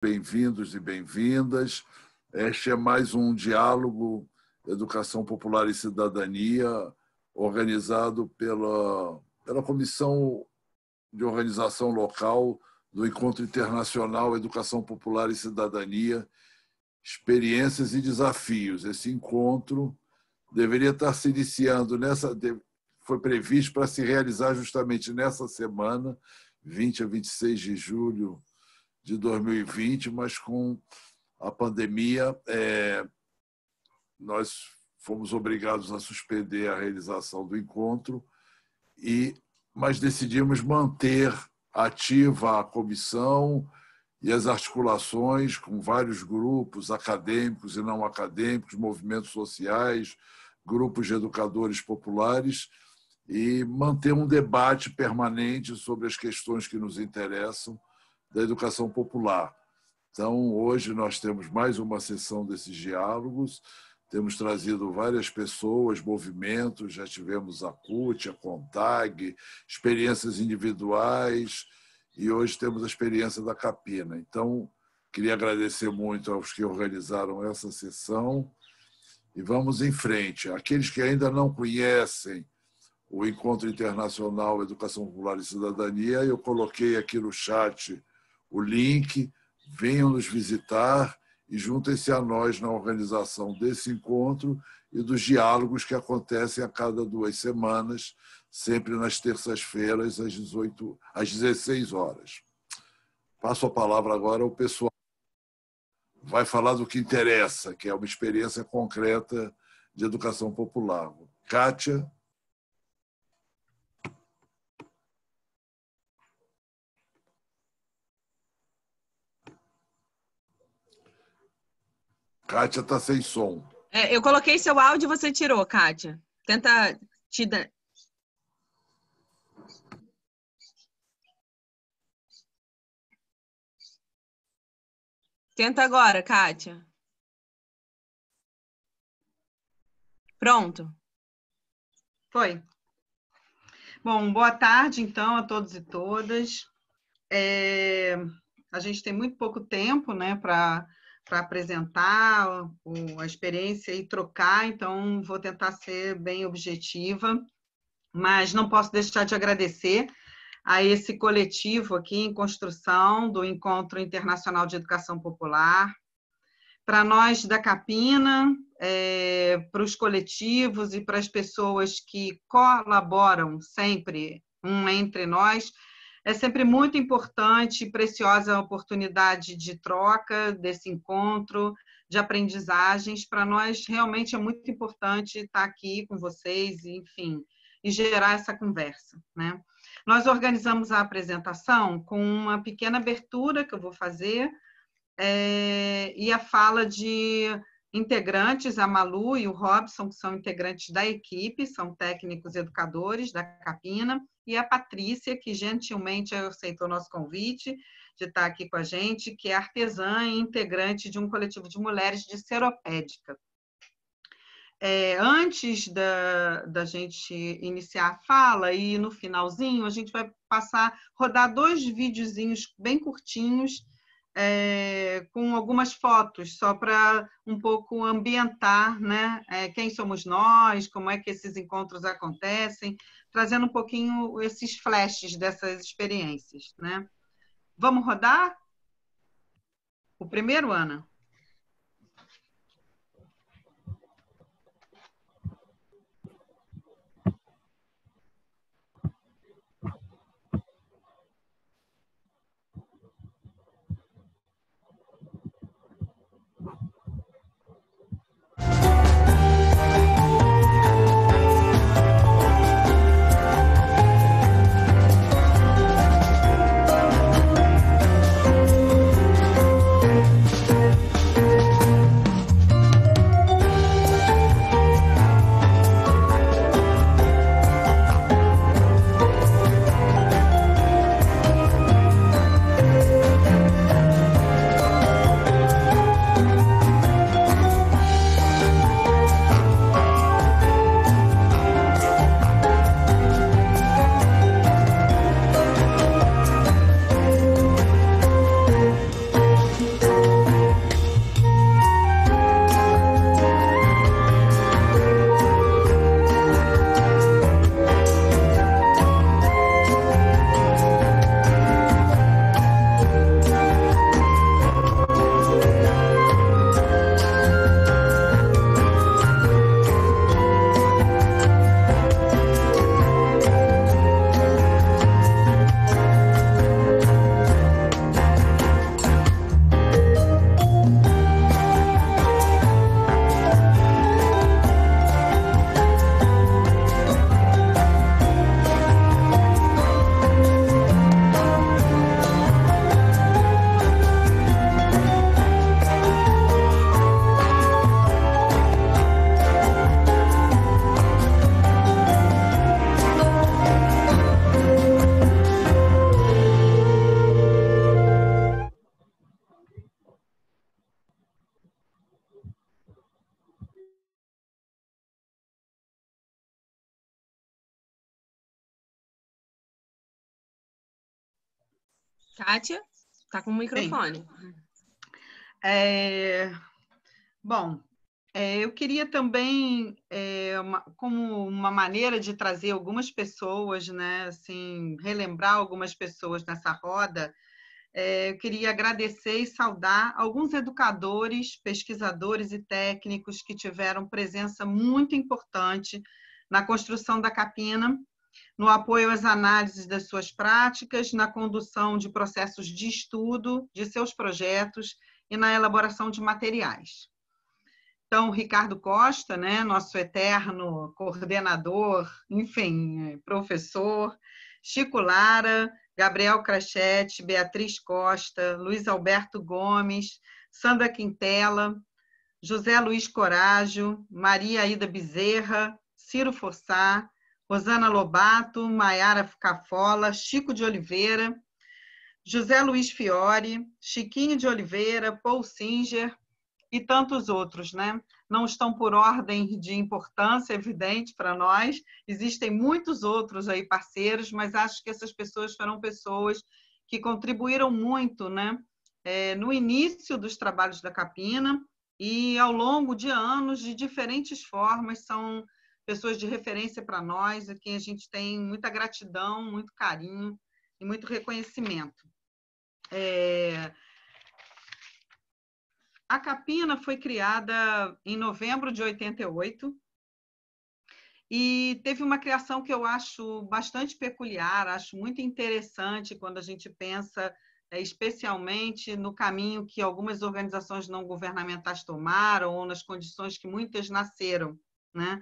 Bem-vindos e bem-vindas. Este é mais um diálogo Educação Popular e Cidadania, organizado pela Comissão de Organização Local do Encontro Internacional Educação Popular e Cidadania, Experiências e Desafios. Esse encontro deveria estar se iniciando foi previsto para se realizar justamente nessa semana, 20 a 26 de julho de 2020, mas com a pandemia nós fomos obrigados a suspender a realização do encontro, mas decidimos manter ativa a comissão e as articulações com vários grupos acadêmicos e não acadêmicos, movimentos sociais, grupos de educadores populares, e manter um debate permanente sobre as questões que nos interessam da educação popular. Então, hoje nós temos mais uma sessão desses diálogos, temos trazido várias pessoas, movimentos, já tivemos a CUT, a CONTAG, experiências individuais, e hoje temos a experiência da Capina. Então, queria agradecer muito aos que organizaram essa sessão e vamos em frente. Aqueles que ainda não conhecem o Encontro Internacional Educação Popular e Cidadania, eu coloquei aqui no chat o link, venham nos visitar e juntem-se a nós na organização desse encontro e dos diálogos que acontecem a cada 2 semanas, sempre nas terças-feiras, às 16 horas. Passo a palavra agora ao pessoal. Vai falar do que interessa, que é uma experiência concreta de educação popular. Kátia. Kátia está sem som. Eu coloquei seu áudio e você tirou, Kátia. Tenta te dar. Tenta agora, Kátia. Pronto. Foi. Bom, boa tarde, então, a todos e todas. A gente tem muito pouco tempo, né, para apresentar a experiência e trocar, então vou tentar ser bem objetiva, mas não posso deixar de agradecer a esse coletivo aqui em construção do Encontro Internacional de Educação Popular, para nós da Capina, para os coletivos e para as pessoas que colaboram sempre entre nós. É sempre muito importante e preciosa a oportunidade de troca desse encontro, de aprendizagens. Para nós, realmente, é muito importante estar aqui com vocês, enfim, e gerar essa conversa, né? Nós organizamos a apresentação com uma pequena abertura que eu vou fazer e a fala de integrantes, a Malu e o Robson, que são integrantes da equipe, são técnicos educadores da Capina, e a Patrícia, que gentilmente aceitou o nosso convite de estar aqui com a gente, que é artesã e integrante de um coletivo de mulheres de Seropédica. Antes da gente iniciar a fala, e no finalzinho, a gente vai rodar 2 videozinhos bem curtinhos, com algumas fotos, só para um pouco ambientar, né? Quem somos nós, como é que esses encontros acontecem, trazendo um pouquinho esses flashes dessas experiências, né? Vamos rodar? O primeiro, Ana? Kátia, está com o microfone. Bom, eu queria também, como uma maneira de trazer algumas pessoas, né, assim, relembrar algumas pessoas nessa roda, eu queria agradecer e saudar alguns educadores, pesquisadores e técnicos que tiveram presença muito importante na construção da Capina, no apoio às análises das suas práticas, na condução de processos de estudo de seus projetos e na elaboração de materiais. Então, Ricardo Costa, né, nosso eterno coordenador, enfim, professor, Chico Lara, Gabriel Crachete, Beatriz Costa, Luiz Alberto Gomes, Sandra Quintela, José Luiz Corágio, Maria Aida Bezerra, Ciro Fossá, Rosana Lobato, Maiara Cafola, Chico de Oliveira, José Luiz Fiore, Chiquinho de Oliveira, Paul Singer e tantos outros, né? Não estão por ordem de importância, evidente, para nós. Existem muitos outros aí parceiros, mas acho que essas pessoas foram pessoas que contribuíram muito, né? No início dos trabalhos da Capina e ao longo de anos, de diferentes formas, são pessoas de referência para nós, a quem a gente tem muita gratidão, muito carinho e muito reconhecimento. A Capina foi criada em novembro de 88 e teve uma criação que eu acho bastante peculiar, acho muito interessante quando a gente pensa especialmente no caminho que algumas organizações não governamentais tomaram ou nas condições que muitas nasceram, né?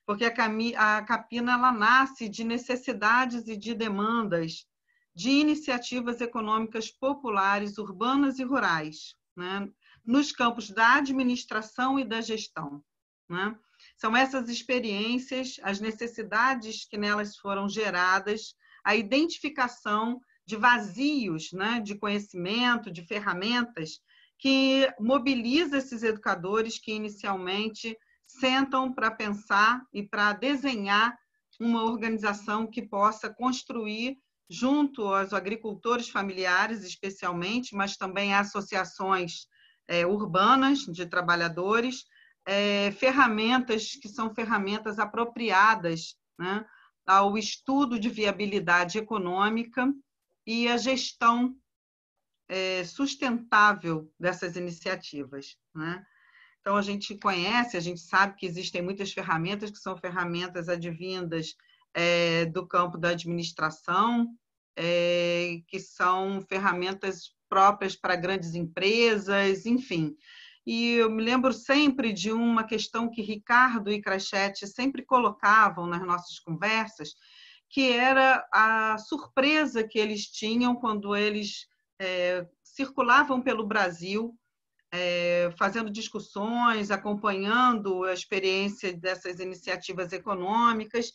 Porque a Capina ela nasce de necessidades e de demandas de iniciativas econômicas populares, urbanas e rurais, né? Nos campos da administração e da gestão, né? São essas experiências, as necessidades que nelas foram geradas, a identificação de vazios, né, de conhecimento, de ferramentas, que mobiliza esses educadores que inicialmente sentam para pensar e para desenhar uma organização que possa construir, junto aos agricultores familiares, especialmente, mas também a associações urbanas de trabalhadores, ferramentas que são ferramentas apropriadas, né, ao estudo de viabilidade econômica e a gestão sustentável dessas iniciativas, né? Então, a gente conhece, a gente sabe que existem muitas ferramentas que são ferramentas advindas do campo da administração, que são ferramentas próprias para grandes empresas, enfim. E eu me lembro sempre de uma questão que Ricardo e Crachete sempre colocavam nas nossas conversas, que era a surpresa que eles tinham quando eles circulavam pelo Brasil, fazendo discussões, acompanhando a experiência dessas iniciativas econômicas,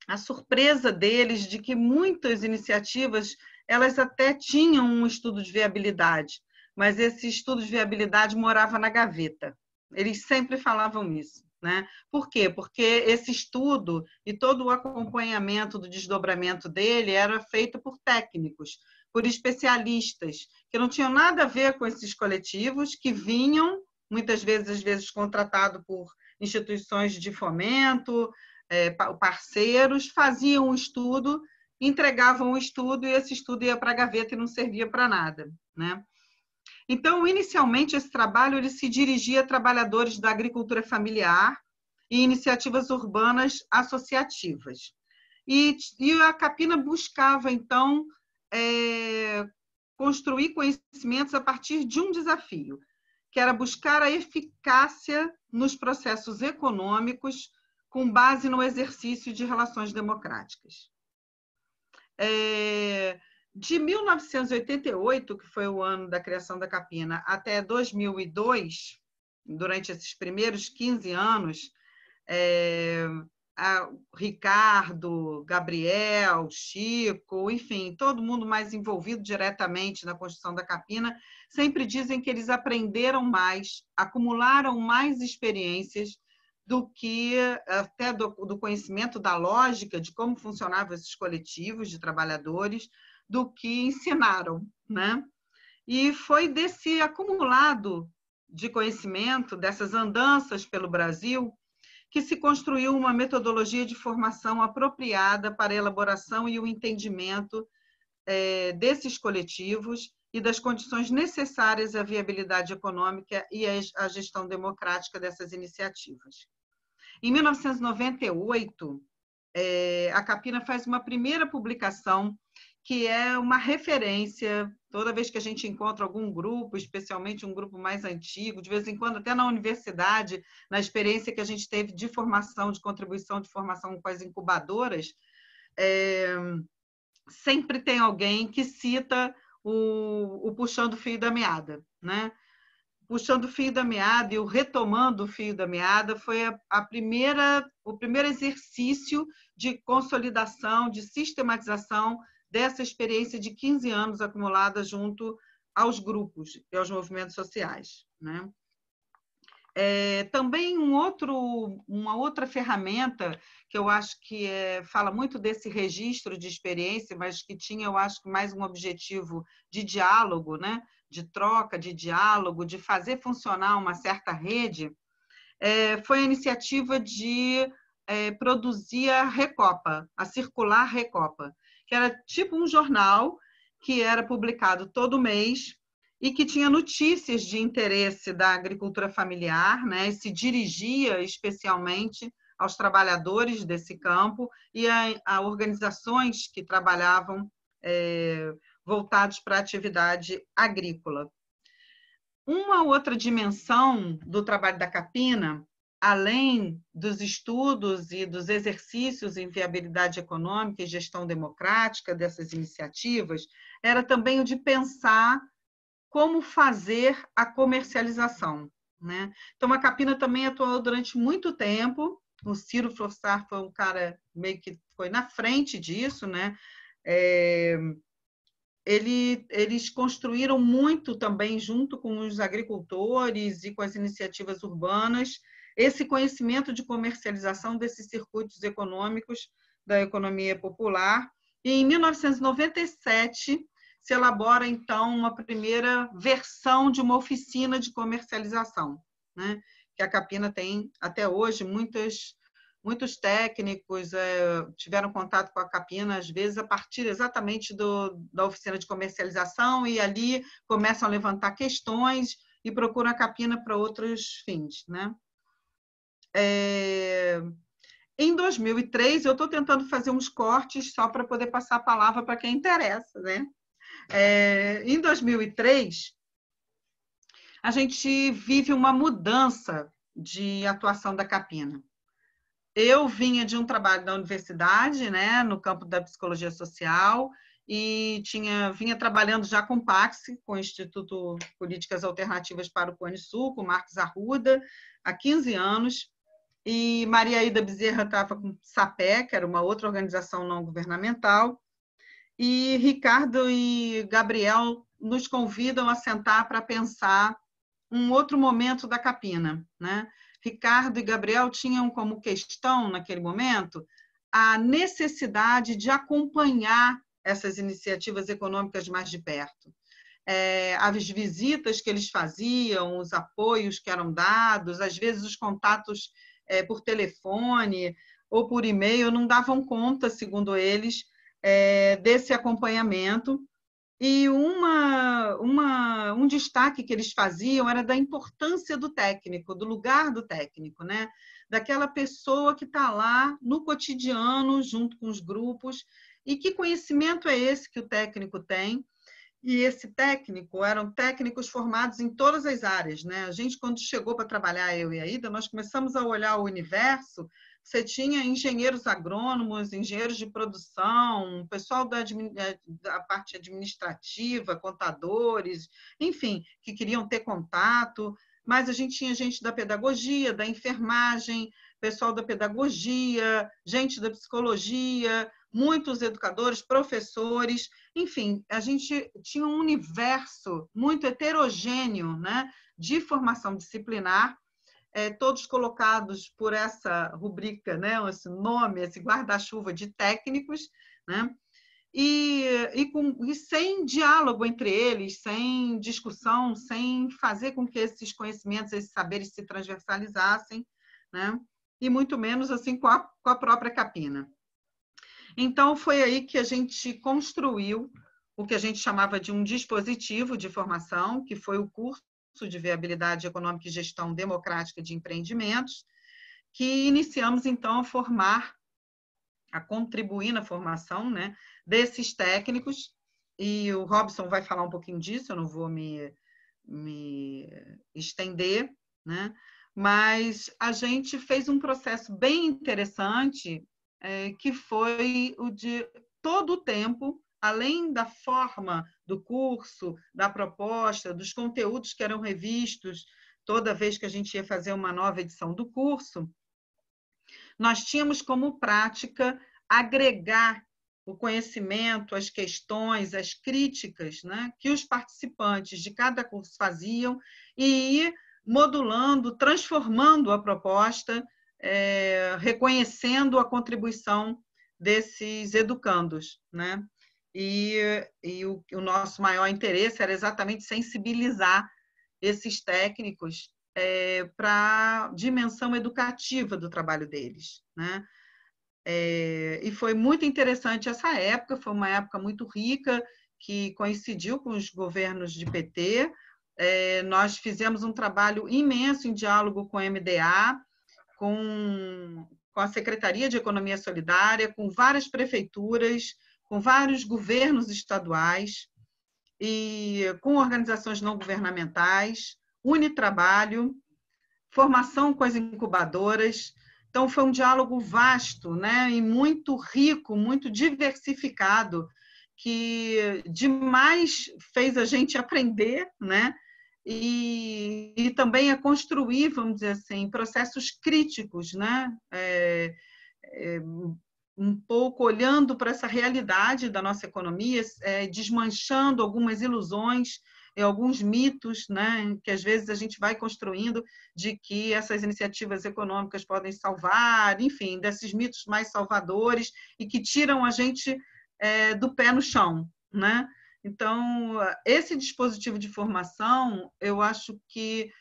a surpresa deles de que muitas iniciativas elas até tinham um estudo de viabilidade, mas esse estudo de viabilidade morava na gaveta. Eles sempre falavam isso, né? Por quê? Porque esse estudo e todo o acompanhamento do desdobramento dele era feito por técnicos, por especialistas, que não tinham nada a ver com esses coletivos, que vinham, muitas vezes, às vezes, contratados por instituições de fomento, parceiros, faziam um estudo, entregavam o estudo e esse estudo ia para a gaveta e não servia para nada, né? Então, inicialmente, esse trabalho ele se dirigia a trabalhadores da agricultura familiar e iniciativas urbanas associativas. E a Capina buscava, então, construir conhecimentos a partir de um desafio, que era buscar a eficácia nos processos econômicos com base no exercício de relações democráticas. De 1988, que foi o ano da criação da Capina, até 2002, durante esses primeiros 15 anos, Ricardo, Gabriel, Chico, enfim, todo mundo mais envolvido diretamente na construção da Capina, sempre dizem que eles aprenderam mais, acumularam mais experiências do que até do conhecimento da lógica de como funcionavam esses coletivos de trabalhadores, do que ensinaram, né? E foi desse acumulado de conhecimento, dessas andanças pelo Brasil, que se construiu uma metodologia de formação apropriada para a elaboração e o entendimento desses coletivos e das condições necessárias à viabilidade econômica e à gestão democrática dessas iniciativas. Em 1998, a Capina faz uma primeira publicação que é uma referência, toda vez que a gente encontra algum grupo, especialmente um grupo mais antigo, de vez em quando até na universidade, na experiência que a gente teve de formação, de contribuição de formação com as incubadoras, sempre tem alguém que cita o Puxando o Fio da Meada, né? Puxando o Fio da Meada e o Retomando o Fio da Meada foi o primeiro exercício de consolidação, de sistematização dessa experiência de 15 anos acumulada junto aos grupos e aos movimentos sociais, né? Também uma outra ferramenta que eu acho que fala muito desse registro de experiência, mas que tinha, eu acho, mais um objetivo de diálogo, né? De troca, de diálogo, de fazer funcionar uma certa rede, foi a iniciativa de produzir a Recopa, a Circular Recopa, que era tipo um jornal que era publicado todo mês e que tinha notícias de interesse da agricultura familiar, né? E se dirigia especialmente aos trabalhadores desse campo e a organizações que trabalhavam voltados para a atividade agrícola. Uma outra dimensão do trabalho da Capina, além dos estudos e dos exercícios em viabilidade econômica e gestão democrática dessas iniciativas, era também o de pensar como fazer a comercialização, né? Então, a Capina também atuou durante muito tempo. O Ciro Frossard foi um cara meio que foi na frente disso, né? Eles construíram muito também, junto com os agricultores e com as iniciativas urbanas, esse conhecimento de comercialização desses circuitos econômicos da economia popular. E, em 1997, se elabora, então, uma primeira versão de uma oficina de comercialização, né? Que a Capina tem, até hoje, muitos técnicos tiveram contato com a Capina, às vezes, a partir exatamente da oficina de comercialização, e ali começam a levantar questões e procuram a Capina para outros fins, né? Em 2003, eu estou tentando fazer uns cortes só para poder passar a palavra para quem interessa, né? Em 2003, a gente vive uma mudança de atuação da Capina. Eu vinha de um trabalho da universidade, né, no campo da psicologia social, e vinha trabalhando já com o PAX, com o Instituto Políticas Alternativas para o Cone Sul, com o Marcos Arruda, há 15 anos, e Maria Aida Bezerra estava com o SAPE, que era uma outra organização não governamental, e Ricardo e Gabriel nos convidam a sentar para pensar um outro momento da Capina, né? Ricardo e Gabriel tinham como questão, naquele momento, a necessidade de acompanhar essas iniciativas econômicas mais de perto. As visitas que eles faziam, os apoios que eram dados, às vezes os contatos por telefone ou por e-mail não davam conta, segundo eles, desse acompanhamento. E um destaque que eles faziam era da importância do técnico, do lugar do técnico, né? Daquela pessoa que está lá no cotidiano, junto com os grupos, e que conhecimento é esse que o técnico tem. E esse técnico eram técnicos formados em todas as áreas, né? A gente, quando chegou para trabalhar, eu e a Ida, nós começamos a olhar o universo. Você tinha engenheiros agrônomos, engenheiros de produção, pessoal da parte administrativa, contadores, enfim, que queriam ter contato, mas a gente tinha gente da pedagogia, da enfermagem, pessoal da pedagogia, gente da psicologia, muitos educadores, professores, enfim, a gente tinha um universo muito heterogêneo, né, de formação disciplinar, todos colocados por essa rubrica, né, esse nome, esse guarda-chuva de técnicos, né? e sem diálogo entre eles, sem discussão, sem fazer com que esses conhecimentos, esses saberes se transversalizassem, né? E muito menos assim com a própria Capina. Então, foi aí que a gente construiu o que a gente chamava de um dispositivo de formação, que foi o curso de Viabilidade Econômica e Gestão Democrática de Empreendimentos, que iniciamos, então, a contribuir na formação, né, desses técnicos, e o Robson vai falar um pouquinho disso, eu não vou me estender, né, mas a gente fez um processo bem interessante, que foi o de todo o tempo, além da forma do curso, da proposta, dos conteúdos que eram revistos toda vez que a gente ia fazer uma nova edição do curso, nós tínhamos como prática agregar o conhecimento, as questões, as críticas, né, que os participantes de cada curso faziam e ir modulando, transformando a proposta, reconhecendo a contribuição desses educandos, né? E o nosso maior interesse era exatamente sensibilizar esses técnicos para a dimensão educativa do trabalho deles, né? E foi muito interessante essa época, foi uma época muito rica, que coincidiu com os governos de PT. Nós fizemos um trabalho imenso em diálogo com a MDA, com a Secretaria de Economia Solidária, com várias prefeituras, com vários governos estaduais, e com organizações não governamentais, Unitrabalho, formação com as incubadoras. Então, foi um diálogo vasto, né, e muito rico, muito diversificado, que demais fez a gente aprender, né, e também a construir, vamos dizer assim, processos críticos, né, um pouco olhando para essa realidade da nossa economia, desmanchando algumas ilusões e alguns mitos, né, que às vezes a gente vai construindo de que essas iniciativas econômicas podem salvar, enfim, desses mitos mais salvadores e que tiram a gente do pé no chão, né? Então, esse dispositivo de formação, eu acho que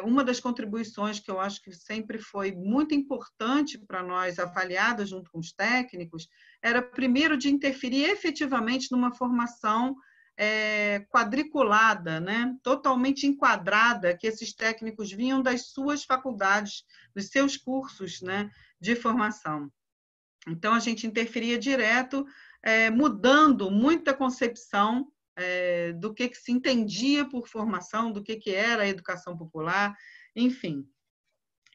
uma das contribuições que eu acho que sempre foi muito importante para nós, avaliada junto com os técnicos, era, primeiro, de interferir efetivamente numa formação quadriculada, né? Totalmente enquadrada, que esses técnicos vinham das suas faculdades, dos seus cursos, né, de formação. Então, a gente interferia direto, mudando muita concepção do que se entendia por formação, do que era a educação popular, enfim.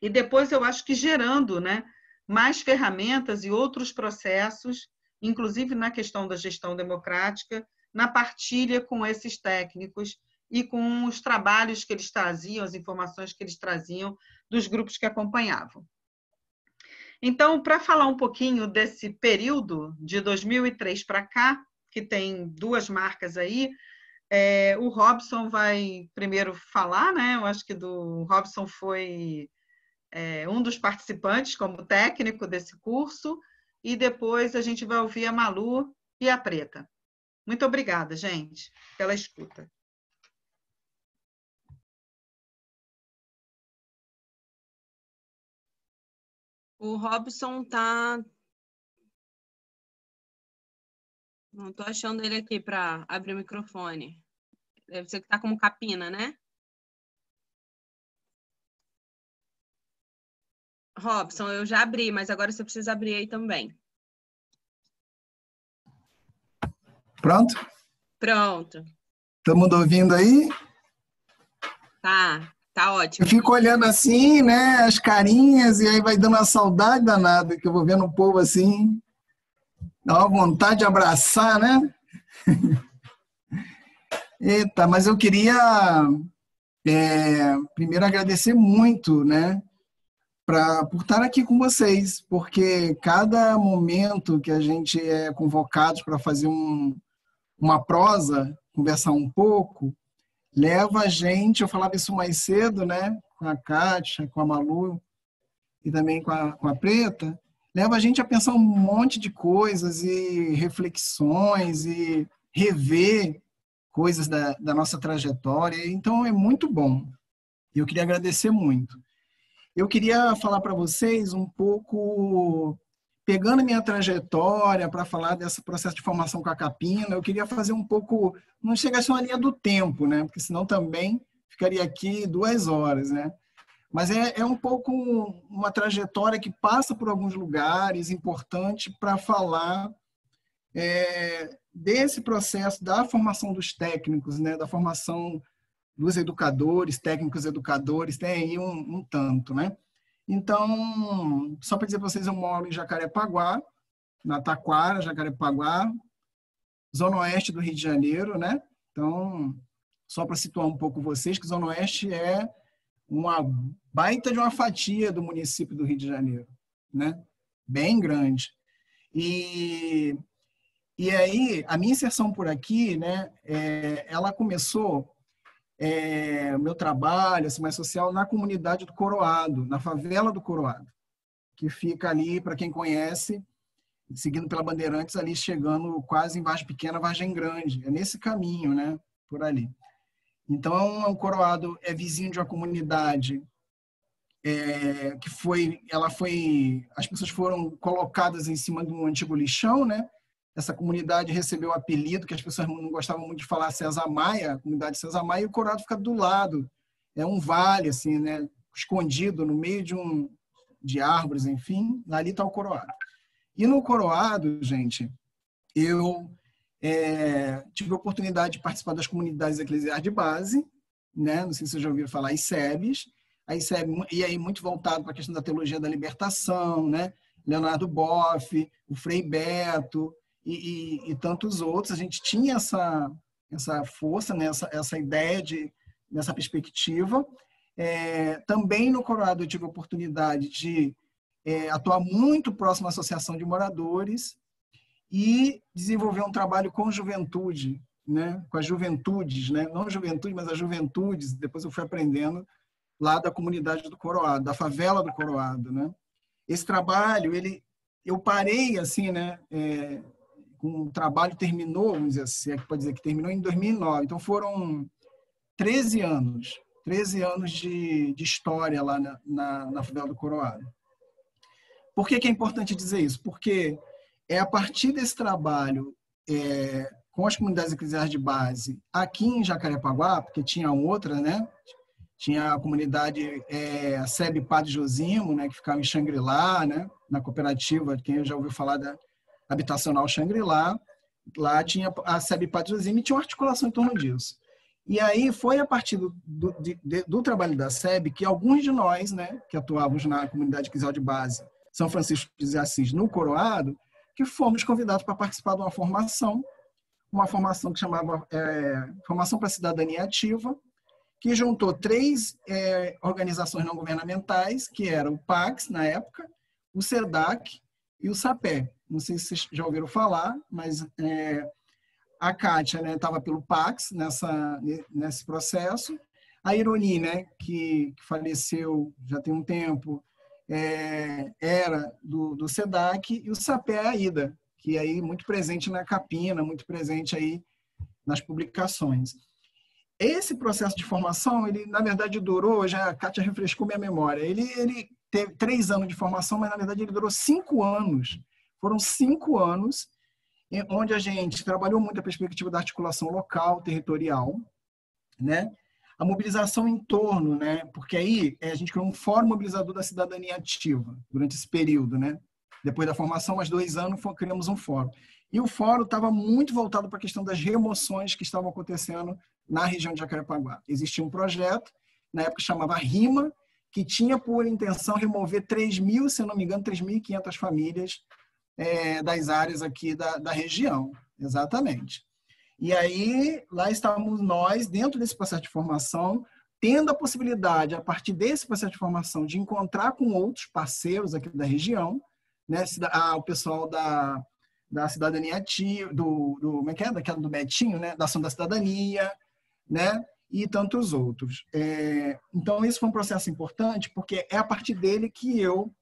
E depois eu acho que gerando, né, mais ferramentas e outros processos, inclusive na questão da gestão democrática, na partilha com esses técnicos e com os trabalhos que eles traziam, as informações que eles traziam dos grupos que acompanhavam. Então, para falar um pouquinho desse período de 2003 para cá, que tem duas marcas aí, o Robson vai primeiro falar, né? Eu acho que o Robson foi um dos participantes como técnico desse curso, e depois a gente vai ouvir a Malu e a Preta. Muito obrigada, gente, pela escuta. O Robson tá... Não estou achando ele aqui para abrir o microfone. Deve ser que está como capina, né? Robson, eu já abri, mas agora você precisa abrir aí também. Pronto? Pronto. Todo mundo ouvindo aí? Tá ótimo. Eu fico olhando assim, né, as carinhas, e aí vai dando uma saudade danada, que eu vou vendo o povo assim, dá uma vontade de abraçar, né? Eita, mas eu queria primeiro agradecer muito, né, por estar aqui com vocês, porque cada momento que a gente é convocado para fazer uma prosa, conversar um pouco, leva a gente, eu falava isso mais cedo, né, com a Kátia, com a Malu e também com a Preta, leva a gente a pensar um monte de coisas e reflexões e rever coisas da nossa trajetória. Então, é muito bom. Eu queria agradecer muito. Eu queria falar para vocês um pouco, pegando minha trajetória para falar desse processo de formação com a Capina, eu queria fazer um pouco, não chega a ser uma linha do tempo, né? Porque senão também ficaria aqui 2 horas, né? Mas é um pouco uma trajetória que passa por alguns lugares importante para falar desse processo da formação dos técnicos, né? Da formação dos educadores, técnicos educadores, tem aí um tanto, né? Então, só para dizer para vocês, eu moro em Jacarepaguá, na Taquara, Jacarepaguá, zona oeste do Rio de Janeiro, né? Então, só para situar um pouco vocês, que zona oeste é uma baita de uma fatia do município do Rio de Janeiro, né? Bem grande. E aí, a minha inserção por aqui, né? Ela começou o meu trabalho assim, mais social na comunidade do Coroado, na favela do Coroado, que fica ali, para quem conhece, seguindo pela Bandeirantes, ali chegando quase em Vargem Pequena, Vargem Grande. É nesse caminho, né? Por ali. Então, o Coroado é vizinho de uma comunidade as pessoas foram colocadas em cima de um antigo lixão, né? Essa comunidade recebeu o apelido, que as pessoas não gostavam muito de falar, César Maia, a comunidade César Maia, e o Coroado fica do lado. É um vale, assim, né? Escondido no meio de árvores, enfim. Ali está o Coroado. E no Coroado, gente, eu tive a oportunidade de participar das comunidades eclesiais de base, né? Não sei se vocês já ouviram falar, ICEBs. E aí muito voltado para a questão da teologia da libertação, né? Leonardo Boff, o Frei Beto e tantos outros. A gente tinha essa força, né? essa ideia, nessa perspectiva. Também no Coroado eu tive a oportunidade de atuar muito próximo à Associação de Moradores e desenvolver um trabalho com juventude, né? Com as juventudes, né? Não juventude, mas as juventudes. Depois eu fui aprendendo lá da comunidade do Coroado, da favela do Coroado, né? Esse trabalho, eu parei assim, né? O trabalho terminou, vamos dizer assim, pode dizer que terminou em 2009. Então foram 13 anos de história lá na favela do Coroado. Por que é importante dizer isso? Porque é a partir desse trabalho com as comunidades eclesiais de base aqui em Jacarepaguá, porque tinha outra, né? Tinha a comunidade SEB Padre Josimo, né, que ficava em Xangri-Lá, né, na cooperativa, quem já ouviu falar da habitacional Xangri-Lá. Lá tinha a SEB Padre Josimo e tinha uma articulação em torno disso. E aí foi a partir do trabalho da SEB que alguns de nós, né, que atuávamos na comunidade eclesial de base São Francisco de Assis, no Coroado, que fomos convidados para participar de uma formação que chamava Formação para a Cidadania Ativa, que juntou 3 organizações não governamentais, que eram o PAX, na época, o SEDAC e o SAPE. Não sei se vocês já ouviram falar, mas a Kátia estava pelo PAX nesse processo. A Ironi, né, que faleceu já tem um tempo, era do SEDAC, e o SAPE é a Ida, que é aí muito presente na Capina, muito presente aí nas publicações. Esse processo de formação, ele na verdade durou, já a Kátia refrescou minha memória, ele teve 3 anos de formação, mas na verdade ele durou 5 anos. Foram 5 anos onde a gente trabalhou muito a perspectiva da articulação local, territorial, né? A mobilização em torno, né? Porque aí a gente criou um fórum mobilizador da cidadania ativa durante esse período, né? Depois da formação, mais 2 anos, criamos um fórum. E o fórum estava muito voltado para a questão das remoções que estavam acontecendo na região de Jacarepaguá. Existia um projeto, na época chamava RIMA, que tinha por intenção remover 3.000, se não me engano, 3.500 famílias das áreas aqui da região. Exatamente. E aí, lá estávamos nós, dentro desse processo de formação, tendo a possibilidade, a partir desse processo de formação, de encontrar com outros parceiros aqui da região, né? O pessoal da cidadania ativa, como é que é? Daquela do Betinho, né? Da ação da cidadania, né? E tantos outros. Então, esse foi um processo importante, porque é a partir dele que eu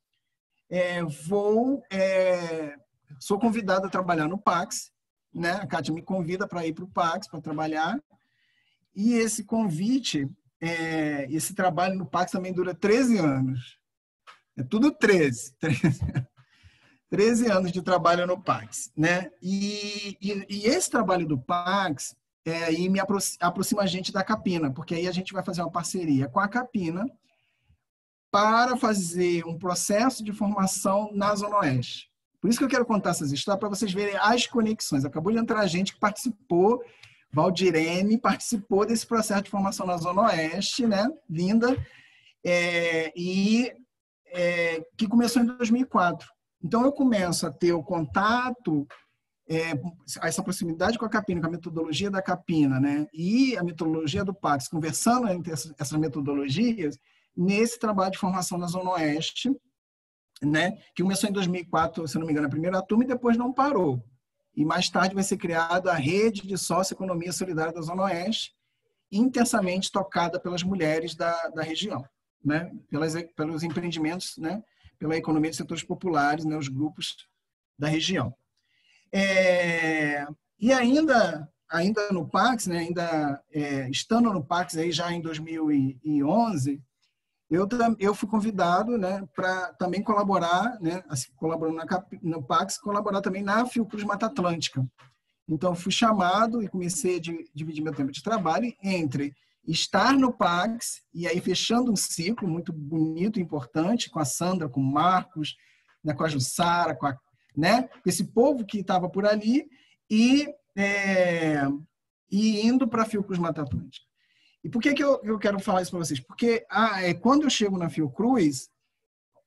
sou convidado a trabalhar no Pax, né? A Kátia me convida para ir para o Pax para trabalhar, e esse convite, esse trabalho no Pax também dura 13 anos. É tudo 13 anos de trabalho no Pax, né? E esse trabalho do Pax aí me aproxima a gente da Capina, porque aí a gente vai fazer uma parceria com a Capina para fazer um processo de formação na Zona Oeste. Por isso que eu quero contar essas histórias, para vocês verem as conexões. Acabou de entrar gente que participou, Valdirene participou desse processo de formação na Zona Oeste, né? Linda, que começou em 2004. Então, eu começo a ter o contato, essa proximidade com a Capina, com a metodologia da Capina, né? E a metodologia do Pax, conversando entre essas metodologias, nesse trabalho de formação na Zona Oeste, né? Que começou em 2004, se não me engano, a primeira turma, e depois não parou. E mais tarde vai ser criada a Rede de Socioeconomia Solidária da Zona Oeste, intensamente tocada pelas mulheres da região, né? Pelos empreendimentos, né? Pela economia de setores populares, né? Os grupos da região. E ainda no Pax, né? Estando no Pax aí já em 2011, eu fui convidado, né, para também colaborar, né, assim, colaborando no Pax, colaborar também na Fiocruz Mata Atlântica. Então, fui chamado e comecei a dividir meu tempo de trabalho entre estar no Pax, e aí fechando um ciclo muito bonito e importante, com a Sandra, com o Marcos, né, com a Jussara, né, esse povo que estava por ali, e indo para a Fiocruz Mata Atlântica. E por que eu quero falar isso para vocês? Porque quando eu chego na Fiocruz,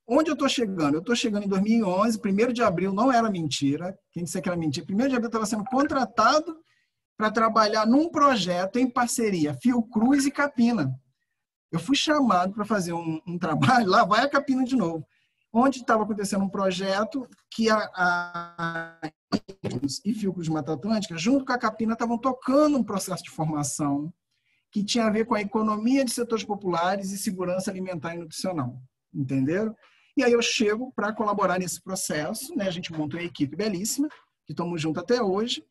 onde eu estou chegando? Eu estou chegando em 2011, 1º de abril, não era mentira. Quem disser que era mentira? 1º de abril eu estava sendo contratado para trabalhar num projeto em parceria, Fiocruz e Capina. Eu fui chamado para fazer um trabalho, lá vai a Capina de novo, onde estava acontecendo um projeto que a e Fiocruz Mata Atlântica, junto com a Capina, estavam tocando um processo de formação que tinha a ver com a economia de setores populares e segurança alimentar e nutricional, entenderam? E aí eu chego para colaborar nesse processo, né? A gente monta uma equipe belíssima, que estamos juntos até hoje,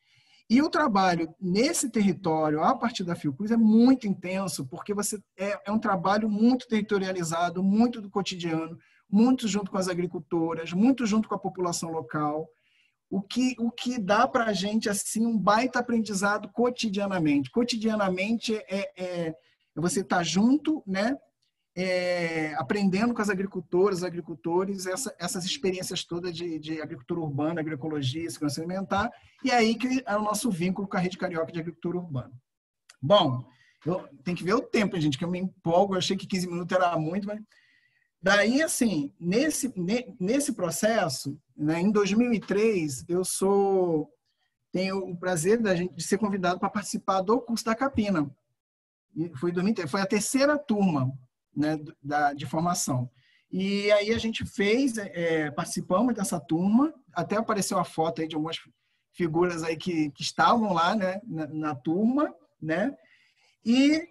e o trabalho nesse território, a partir da Fiocruz, é muito intenso, porque é um trabalho muito territorializado, muito do cotidiano, muito junto com as agricultoras, muito junto com a população local, o que dá para a gente assim, um baita aprendizado cotidianamente. Cotidianamente é você estar junto, né? Aprendendo com as agricultoras, agricultores, essas experiências todas de agricultura urbana, agroecologia, segurança alimentar, e aí que é o nosso vínculo com a Rede Carioca de Agricultura Urbana. Bom, tem que ver o tempo, gente, que eu me empolgo, eu achei que 15 minutos era muito, mas... Daí, assim, nesse processo, né, em 2003, tenho o prazer de ser convidado para participar do curso da Capina. Foi em 2003, foi a 3ª turma, né, de formação. E aí a gente participamos dessa turma, até apareceu a foto aí de algumas figuras aí que estavam lá, né, na turma, né? E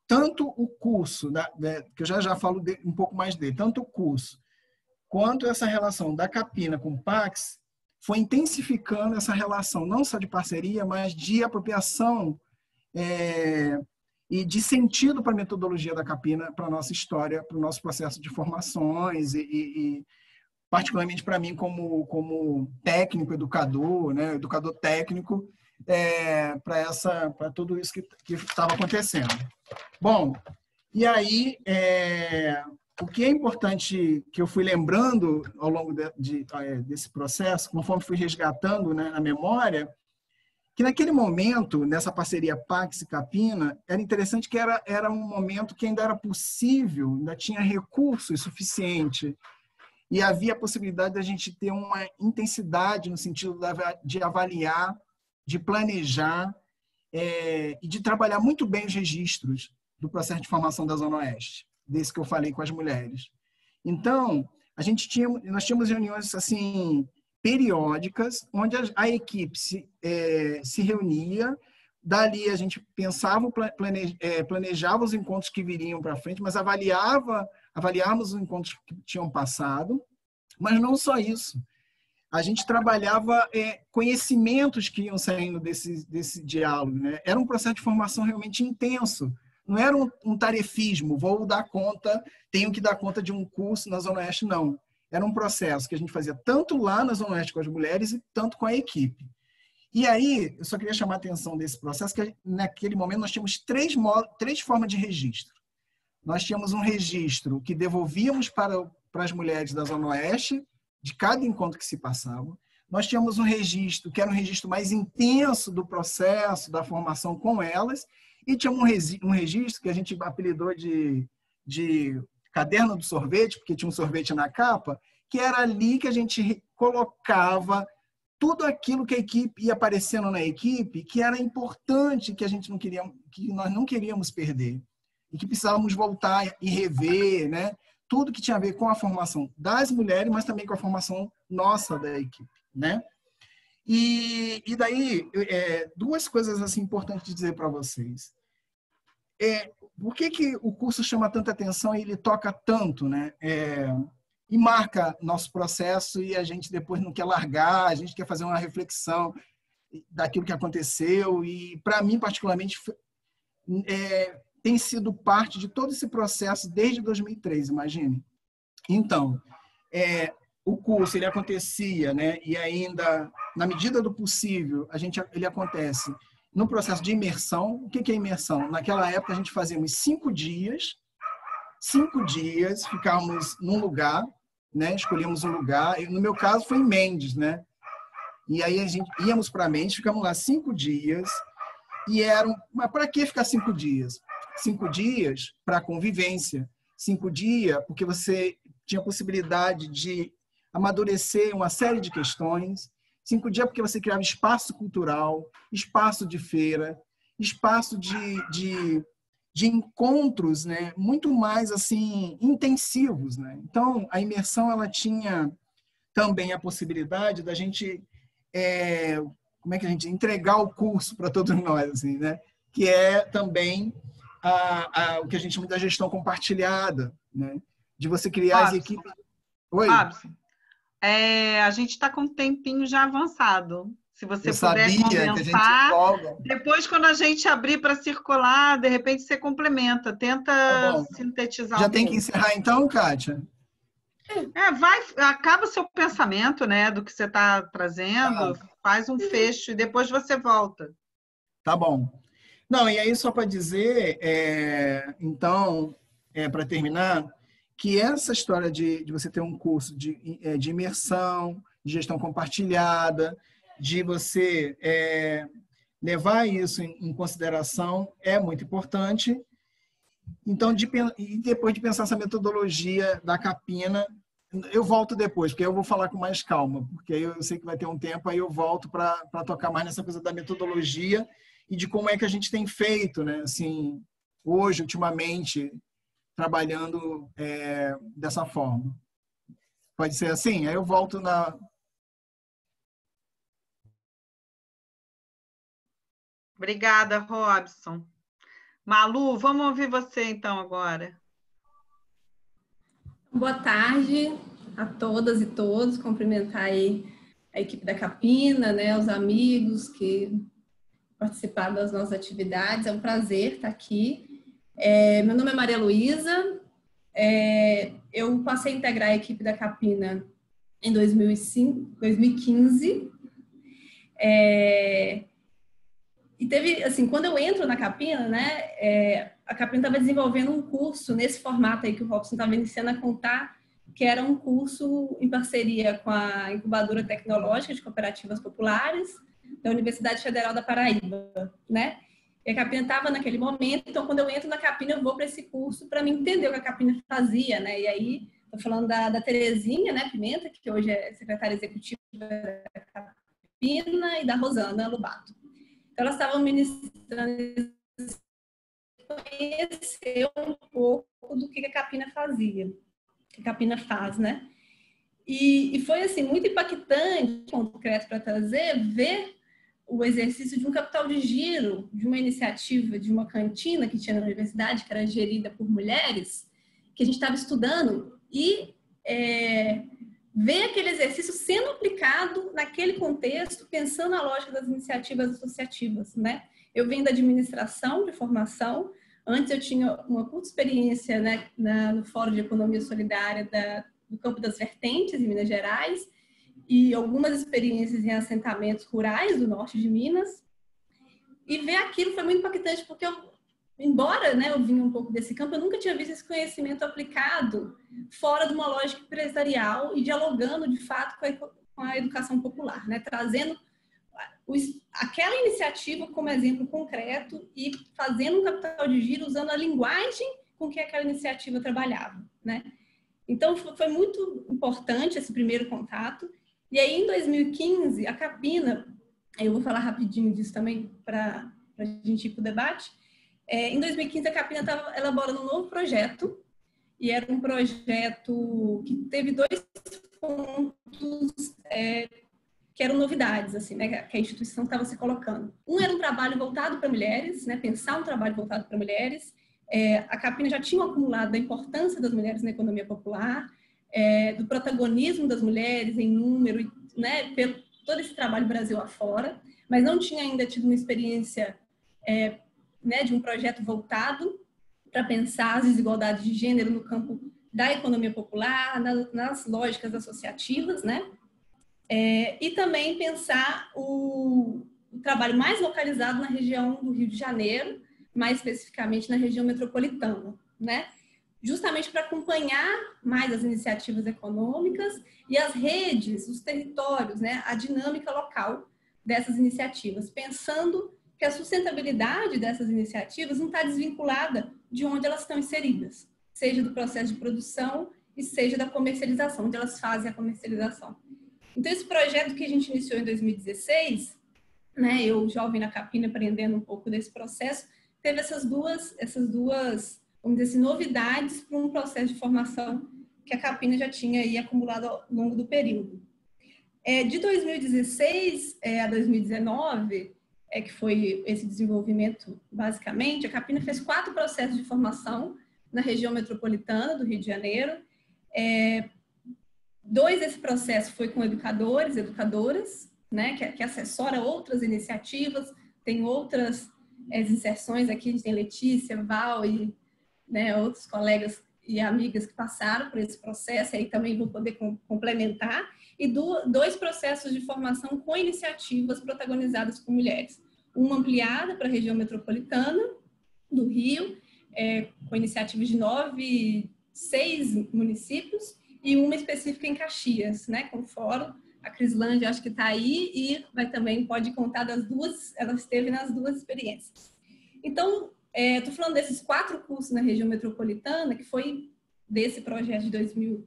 tanto o curso, que eu já falo um pouco mais dele, tanto o curso quanto essa relação da Capina com o Pax foi intensificando essa relação, não só de parceria, mas de apropriação e de sentido para a metodologia da Capina, para a nossa história, para o nosso processo de formações e particularmente para mim como técnico, educador, né, educador técnico, para tudo isso que estava acontecendo. Bom, e aí, o que é importante que eu fui lembrando ao longo desse processo, conforme fui resgatando, né, a memória, que naquele momento, nessa parceria Pax e Capina, era interessante que era um momento que ainda era possível, ainda tinha recursos suficiente e havia a possibilidade da gente ter uma intensidade no sentido de avaliar, de planejar e de trabalhar muito bem os registros do processo de formação da Zona Oeste, desse que eu falei com as mulheres. Então, nós tínhamos reuniões assim periódicas, onde a equipe se reunia, Dali a gente pensava, planejava os encontros que viriam para frente, mas avaliávamos os encontros que tinham passado, mas não só isso. A gente trabalhava conhecimentos que iam saindo desse diálogo, né? Era um processo de formação realmente intenso. Não era um tarefismo, vou dar conta, tenho que dar conta de um curso na Zona Oeste, não. Era um processo que a gente fazia tanto lá na Zona Oeste com as mulheres e tanto com a equipe. E aí, eu só queria chamar a atenção desse processo, que naquele momento nós tínhamos três formas de registro. Nós tínhamos um registro que devolvíamos para as mulheres da Zona Oeste, de cada encontro que se passava. Nós tínhamos um registro, que era um registro mais intenso do processo, da formação com elas, e tínhamos um registro que a gente apelidou de caderno do sorvete, porque tinha um sorvete na capa, que era ali que a gente colocava tudo aquilo que a equipe ia aparecendo na equipe, que era importante, que nós não queríamos perder, e que precisávamos voltar e rever, né? Tudo que tinha a ver com a formação das mulheres, mas também com a formação nossa da equipe, né? E daí, duas coisas assim importantes de dizer para vocês. Por que o curso chama tanta atenção e ele toca tanto, né? E marca nosso processo e a gente depois não quer largar, a gente quer fazer uma reflexão daquilo que aconteceu e, para mim, particularmente, tem sido parte de todo esse processo desde 2003, imagine. Então, o curso ele acontecia, né? E ainda, na medida do possível, ele acontece no processo de imersão. O que é imersão? Naquela época, a gente fazíamos 5 dias, ficávamos num lugar, né? Escolhíamos um lugar. No meu caso, foi em Mendes, né? E aí a gente íamos para Mendes, ficamos lá 5 dias. Mas para que ficar 5 dias? 5 dias para convivência. 5 dias porque você tinha a possibilidade de amadurecer uma série de questões. 5 dias porque você criava espaço cultural, espaço de feira, espaço de encontros, né, muito mais assim intensivos, né? Então a imersão ela tinha também a possibilidade da gente como é que a gente entregar o curso para todos nós, assim, né? Que é também o que a gente chama da gestão compartilhada, né? De você criar as equipes. Oi. Robson, a gente está com um tempinho já avançado. Se você puder condensar, depois quando a gente abrir para circular, de repente você complementa, tenta sintetizar. Já tem que encerrar então, Kátia? Acaba o seu pensamento, né, do que você está trazendo, faz um fecho e depois você volta. Tá bom. Não, e aí só para dizer, então, para terminar, que essa história de você ter um curso de imersão, de gestão compartilhada, de você levar isso em consideração é muito importante. Então, depois de pensar essa metodologia da Capina, eu volto depois, porque eu vou falar com mais calma, porque aí eu sei que vai ter um tempo, aí eu volto para tocar mais nessa coisa da metodologia e de como é que a gente tem feito, né? Assim, hoje, ultimamente, trabalhando dessa forma. Pode ser assim? Aí eu volto na... Obrigada, Robson. Malu, vamos ouvir você então agora. Boa tarde a todas e todos. Cumprimentar aí a equipe da Capina, né, os amigos que participaram das nossas atividades. É um prazer estar aqui. Meu nome é Maria Luísa. Eu passei a integrar a equipe da Capina em 2015. E teve, assim, quando eu entro na Capina, né, a Capina estava desenvolvendo um curso nesse formato aí que o Robson estava iniciando a contar, que era um curso em parceria com a Incubadora Tecnológica de Cooperativas Populares da Universidade Federal da Paraíba, né? E a Capina estava naquele momento, então quando eu entro na Capina eu vou para esse curso para me entender o que a Capina fazia, né? E aí, estou falando da Terezinha, né, Pimenta, que hoje é secretária executiva da Capina, e da Rosana Lobato. Então, elas estavam ministrando, conhecer um pouco do que a Capina fazia, que a Capina faz, né? E foi, assim, muito impactante, concreto para trazer, ver o exercício de um capital de giro, de uma iniciativa, de uma cantina que tinha na universidade, que era gerida por mulheres, que a gente estava estudando, e ver aquele exercício sendo aplicado naquele contexto, pensando na lógica das iniciativas associativas, né? Eu venho da administração de formação. Antes eu tinha uma curta experiência, né, no Fórum de Economia Solidária do Campo das Vertentes, em Minas Gerais, e algumas experiências em assentamentos rurais do norte de Minas. E ver aquilo foi muito impactante, porque embora, né, eu vinha um pouco desse campo, eu nunca tinha visto esse conhecimento aplicado fora de uma lógica empresarial e dialogando, de fato, com a educação popular, né, trazendo aquela iniciativa como exemplo concreto e fazendo um capital de giro usando a linguagem com que aquela iniciativa trabalhava, né? Então, foi muito importante esse primeiro contato. E aí, em 2015, a Capina, eu vou falar rapidinho disso também para a gente ir para o debate. Em 2015, a Capina estava elaborando um novo projeto, e era um projeto que teve 2 pontos que eram novidades, assim, né, que a instituição estava se colocando. Um era um trabalho voltado para mulheres, né, pensar um trabalho voltado para mulheres. A Capina já tinha acumulado a importância das mulheres na economia popular, do protagonismo das mulheres em número, né, pelo todo esse trabalho Brasil afora, mas não tinha ainda tido uma experiência né, de um projeto voltado para pensar as desigualdades de gênero no campo da economia popular, nas lógicas associativas, né? E também pensar o trabalho mais localizado na região do Rio de Janeiro, mais especificamente na região metropolitana, né? Justamente para acompanhar mais as iniciativas econômicas e as redes, os territórios, né? A dinâmica local dessas iniciativas, pensando que a sustentabilidade dessas iniciativas não está desvinculada de onde elas estão inseridas, seja do processo de produção e seja da comercialização, onde elas fazem a comercialização. Então, esse projeto que a gente iniciou em 2016, né, eu jovem na Capina, aprendendo um pouco desse processo, teve essas duas, vamos dizer assim, novidades para um processo de formação que a Capina já tinha aí acumulado ao longo do período. De 2016 a 2019, que foi esse desenvolvimento, basicamente, a Capina fez 4 processos de formação na região metropolitana do Rio de Janeiro. 2 desse processo foi com educadores, educadoras, né, que assessora outras iniciativas, tem outras inserções aqui, a gente tem Letícia, Val e, né, outros colegas e amigas que passaram por esse processo, aí também vou poder complementar, e 2 processos de formação com iniciativas protagonizadas por mulheres. Uma ampliada para a região metropolitana do Rio, com iniciativas de 6 municípios, e uma específica em Caxias, né, com o fórum. A Crislândia acho que está aí e pode contar das 2, ela esteve nas 2 experiências. Então, estou falando desses 4 cursos na região metropolitana, que foi desse projeto de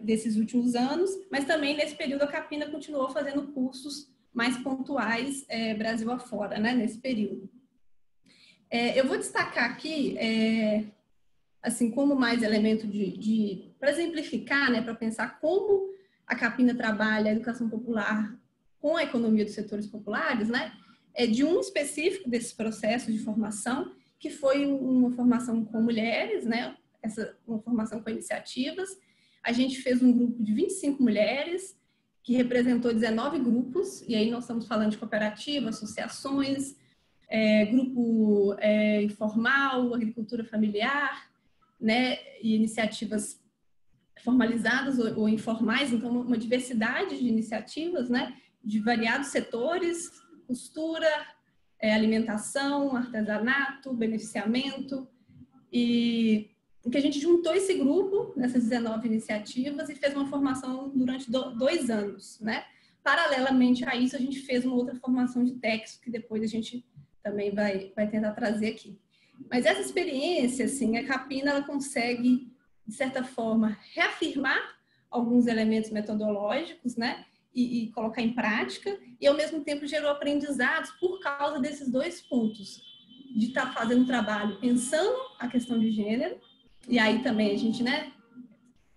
desses últimos anos, mas também nesse período a Capina continuou fazendo cursos mais pontuais Brasil afora, né, nesse período. Eu vou destacar aqui, assim, como mais elemento para exemplificar, né, para pensar como a Capina trabalha a educação popular com a economia dos setores populares, né, de um específico desses processos de formação, que foi uma formação com mulheres, né, uma formação com iniciativas. A gente fez um grupo de 25 mulheres, que representou 19 grupos, e aí nós estamos falando de cooperativas, associações, grupo informal, agricultura familiar, né, e iniciativas formalizadas ou informais, então uma diversidade de iniciativas, né, de variados setores, costura, alimentação, artesanato, beneficiamento, e que a gente juntou esse grupo nessas 19 iniciativas e fez uma formação durante 2 anos, né? Paralelamente a isso, a gente fez uma outra formação de texto, que depois a gente também vai tentar trazer aqui. Mas essa experiência, assim, a Capina, ela consegue, de certa forma, reafirmar alguns elementos metodológicos, né? E colocar em prática, e ao mesmo tempo gerou aprendizados por causa desses 2 pontos, de estar fazendo um trabalho pensando a questão de gênero, e aí também a gente, né,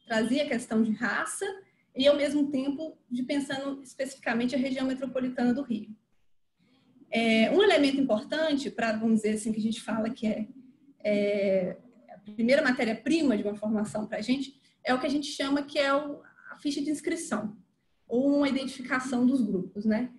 trazia a questão de raça, e ao mesmo tempo de pensando especificamente a região metropolitana do Rio. Um elemento importante para, vamos dizer assim, que a gente fala que é a primeira matéria-prima de uma formação para a gente, é o que a gente chama que é a ficha de inscrição, ou uma identificação dos grupos, né?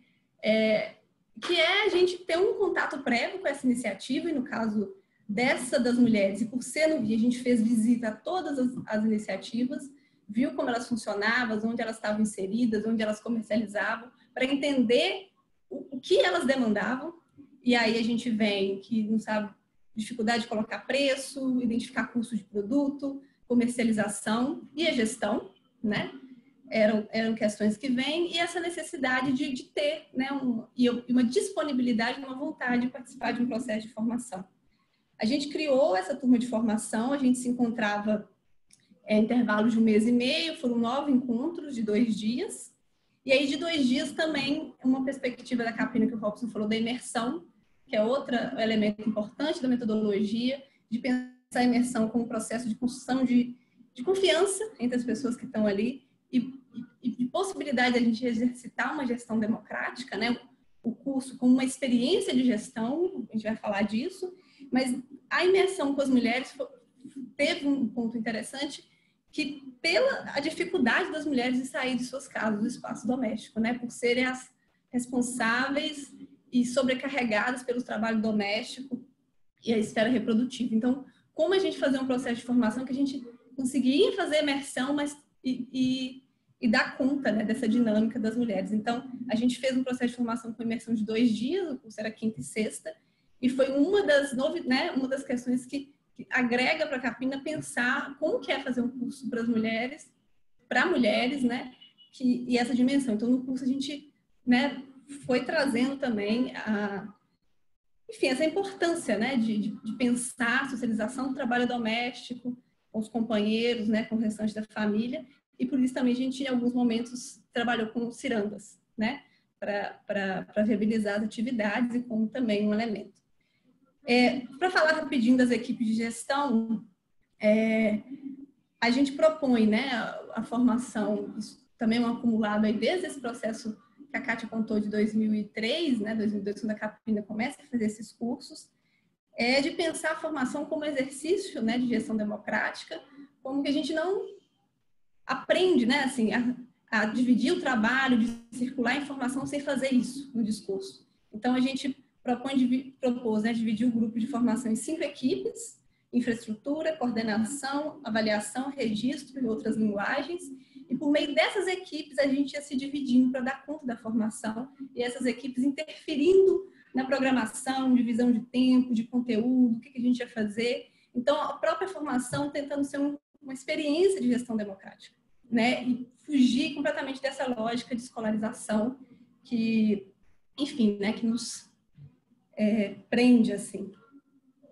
Que é a gente ter um contato prévio com essa iniciativa, e no caso dessa das mulheres, e por ser no guia, a gente fez visita a todas as iniciativas, viu como elas funcionavam, onde elas estavam inseridas, onde elas comercializavam, para entender o que elas demandavam. E aí a gente vem que não sabe dificuldade de colocar preço, identificar custo de produto, comercialização e a gestão, né? Eram questões que vêm, e essa necessidade de ter, né, uma disponibilidade, uma vontade de participar de um processo de formação. A gente criou essa turma de formação, a gente se encontrava em intervalos de 1 mês e meio, foram 9 encontros de 2 dias, e aí de 2 dias também uma perspectiva da Capina que o Robson falou, da imersão, que é outro elemento importante da metodologia, de pensar a imersão como um processo de construção de confiança entre as pessoas que estão ali, e de possibilidade de a gente exercitar uma gestão democrática, né? O curso como uma experiência de gestão, a gente vai falar disso, mas a imersão com as mulheres teve um ponto interessante, que pela a dificuldade das mulheres de sair de suas casas, do espaço doméstico, né? Por serem as responsáveis e sobrecarregadas pelo trabalho doméstico e a esfera reprodutiva. Então, como a gente fazer um processo de formação que a gente conseguia fazer imersão, mas e dar conta, né, dessa dinâmica das mulheres. Então, a gente fez um processo de formação com imersão de 2 dias, o curso era quinta e sexta, e foi uma das questões que agrega para a Capina pensar como que é fazer um curso para mulheres, né, e essa dimensão. Então, no curso a gente, né, foi trazendo também essa importância, né, de pensar a socialização do trabalho doméstico, com os companheiros, né, com o restante da família, e por isso também a gente, em alguns momentos, trabalhou com cirandas, né, para viabilizar as atividades e como também um elemento. Para falar rapidinho das equipes de gestão, a gente propõe, né, a formação, isso também é um acumulado aí desde esse processo que a Kátia contou de 2003, né, 2002, quando a Capina começa a fazer esses cursos, de pensar a formação como exercício, né, de gestão democrática, como que a gente não aprende, né, assim, a dividir o trabalho, de circular a informação sem fazer isso no discurso. Então, a gente propôs, né, dividir o grupo de formação em 5 equipes: infraestrutura, coordenação, avaliação, registro e outras linguagens. E por meio dessas equipes, a gente ia se dividindo para dar conta da formação, e essas equipes interferindo na programação, divisão de tempo, de conteúdo, o que a gente ia fazer. Então, a própria formação tentando ser uma experiência de gestão democrática, né? E fugir completamente dessa lógica de escolarização que, enfim, né, que nos prende, assim.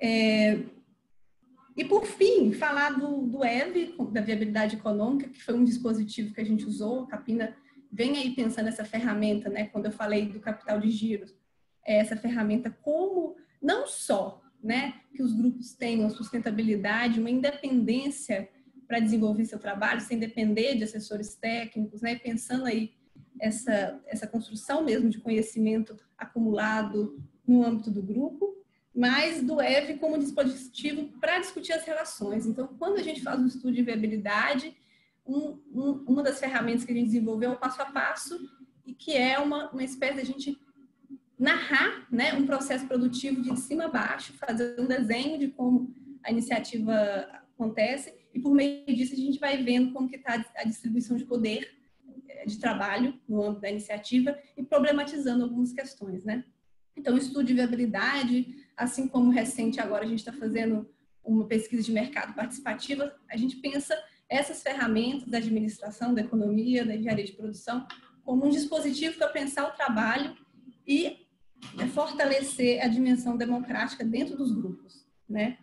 E, por fim, falar do EV, da viabilidade econômica, que foi um dispositivo que a gente usou. A Capina vem aí pensando nessa ferramenta, né? Quando eu falei do capital de giro, essa ferramenta como, não só, né, que os grupos tenham sustentabilidade, uma independência para desenvolver seu trabalho, sem depender de assessores técnicos, né? Pensando aí essa construção mesmo de conhecimento acumulado no âmbito do grupo, mas do EV como dispositivo para discutir as relações. Então, quando a gente faz um estudo de viabilidade, uma das ferramentas que a gente desenvolveu é o passo a passo, e que é uma espécie de a gente narrar, né, um processo produtivo de cima a baixo, fazer um desenho de como a iniciativa acontece, e por meio disso a gente vai vendo como que está a distribuição de poder de trabalho no âmbito da iniciativa e problematizando algumas questões, né? Então, o estudo de viabilidade, assim como recente agora a gente está fazendo uma pesquisa de mercado participativa, a gente pensa essas ferramentas da administração, da economia, da engenharia de produção, como um dispositivo para pensar o trabalho e fortalecer a dimensão democrática dentro dos grupos, né?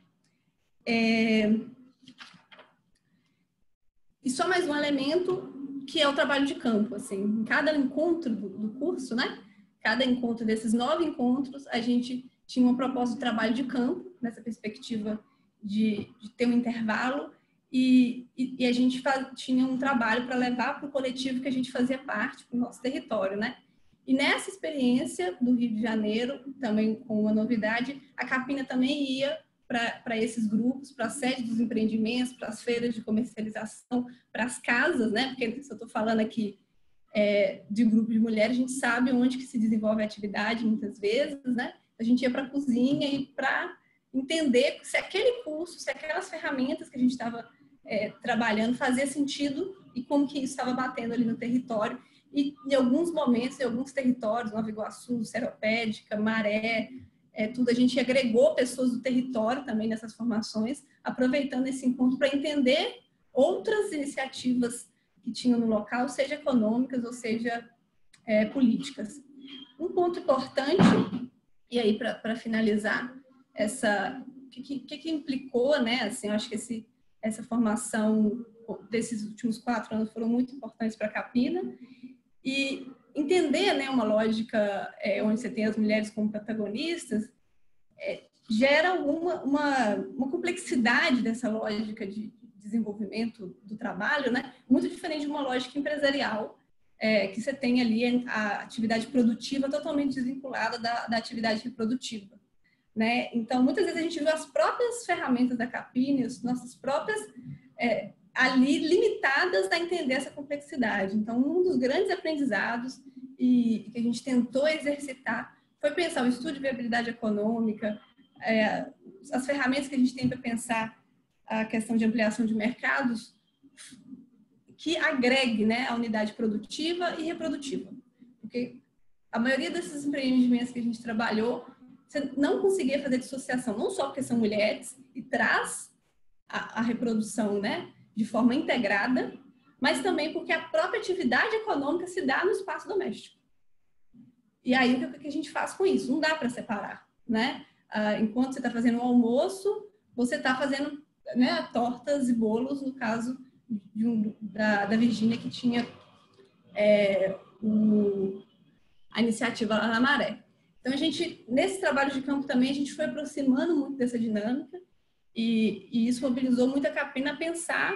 E só mais um elemento, que é o trabalho de campo, assim. Em cada encontro do curso, né? Cada encontro desses 9 encontros, a gente tinha uma proposta de trabalho de campo, nessa perspectiva de ter um intervalo, e a gente tinha um trabalho para levar para o coletivo que a gente fazia parte, para o nosso território, né? E nessa experiência do Rio de Janeiro, também com uma novidade, a Capina também ia para esses grupos, para a sede dos empreendimentos, para as feiras de comercialização, para as casas, né? Porque se eu estou falando aqui de grupo de mulheres, a gente sabe onde que se desenvolve a atividade muitas vezes, né? A gente ia para a cozinha e para entender se aquele curso, se aquelas ferramentas que a gente estava trabalhando fazia sentido e como que isso estava batendo ali no território. E em alguns momentos, em alguns territórios, Nova Iguaçu, Seropédica, Maré, tudo, a gente agregou pessoas do território também nessas formações, aproveitando esse encontro para entender outras iniciativas que tinham no local, seja econômicas ou seja políticas. Um ponto importante, e aí para finalizar, o que implicou, né? Assim, eu acho que essa formação desses últimos 4 anos foram muito importantes para a Capina, e entender, né, uma lógica onde você tem as mulheres como protagonistas gera uma complexidade dessa lógica de desenvolvimento do trabalho, né, muito diferente de uma lógica empresarial, que você tem ali a atividade produtiva totalmente desvinculada da atividade reprodutiva, né? Então, muitas vezes a gente viu as próprias ferramentas da Capina, as nossas próprias ali limitadas a entender essa complexidade. Então, um dos grandes aprendizados e que a gente tentou exercitar foi pensar o estudo de viabilidade econômica, as ferramentas que a gente tem para pensar a questão de ampliação de mercados que agregue, né, a unidade produtiva e reprodutiva. Porque a maioria desses empreendimentos que a gente trabalhou, você não conseguia fazer dissociação, não só porque são mulheres e traz a reprodução, né, de forma integrada, mas também porque a própria atividade econômica se dá no espaço doméstico. E aí, o que a gente faz com isso? Não dá para separar, né? Enquanto você está fazendo o almoço, você está fazendo, né, tortas e bolos, no caso da Virgínia, que tinha a iniciativa lá na Maré. Então, a gente, nesse trabalho de campo também, a gente foi aproximando muito dessa dinâmica, e isso mobilizou muito a Capina a pensar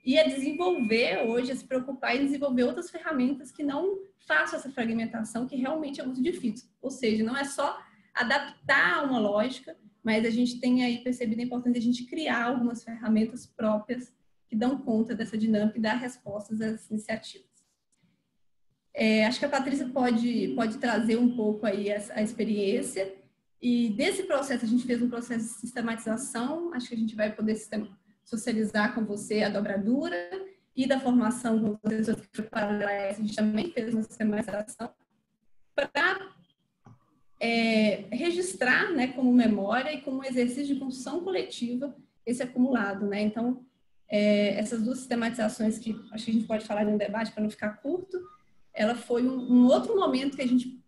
e a desenvolver hoje, a se preocupar em desenvolver outras ferramentas que não façam essa fragmentação, que realmente é muito difícil. Ou seja, não é só adaptar uma lógica, mas a gente tem aí percebido a importância de a gente criar algumas ferramentas próprias que dão conta dessa dinâmica e dar respostas às iniciativas. Acho que a Patrícia pode trazer um pouco aí a experiência. E desse processo, a gente fez um processo de sistematização, acho que a gente vai poder socializar com você a dobradura, e da formação com as pessoas que prepararam a gente também fez uma sistematização para registrar, né, como memória e como exercício de construção coletiva esse acumulado, né? Então, essas duas sistematizações que acho que a gente pode falar em um debate para não ficar curto, ela foi um outro momento que a gente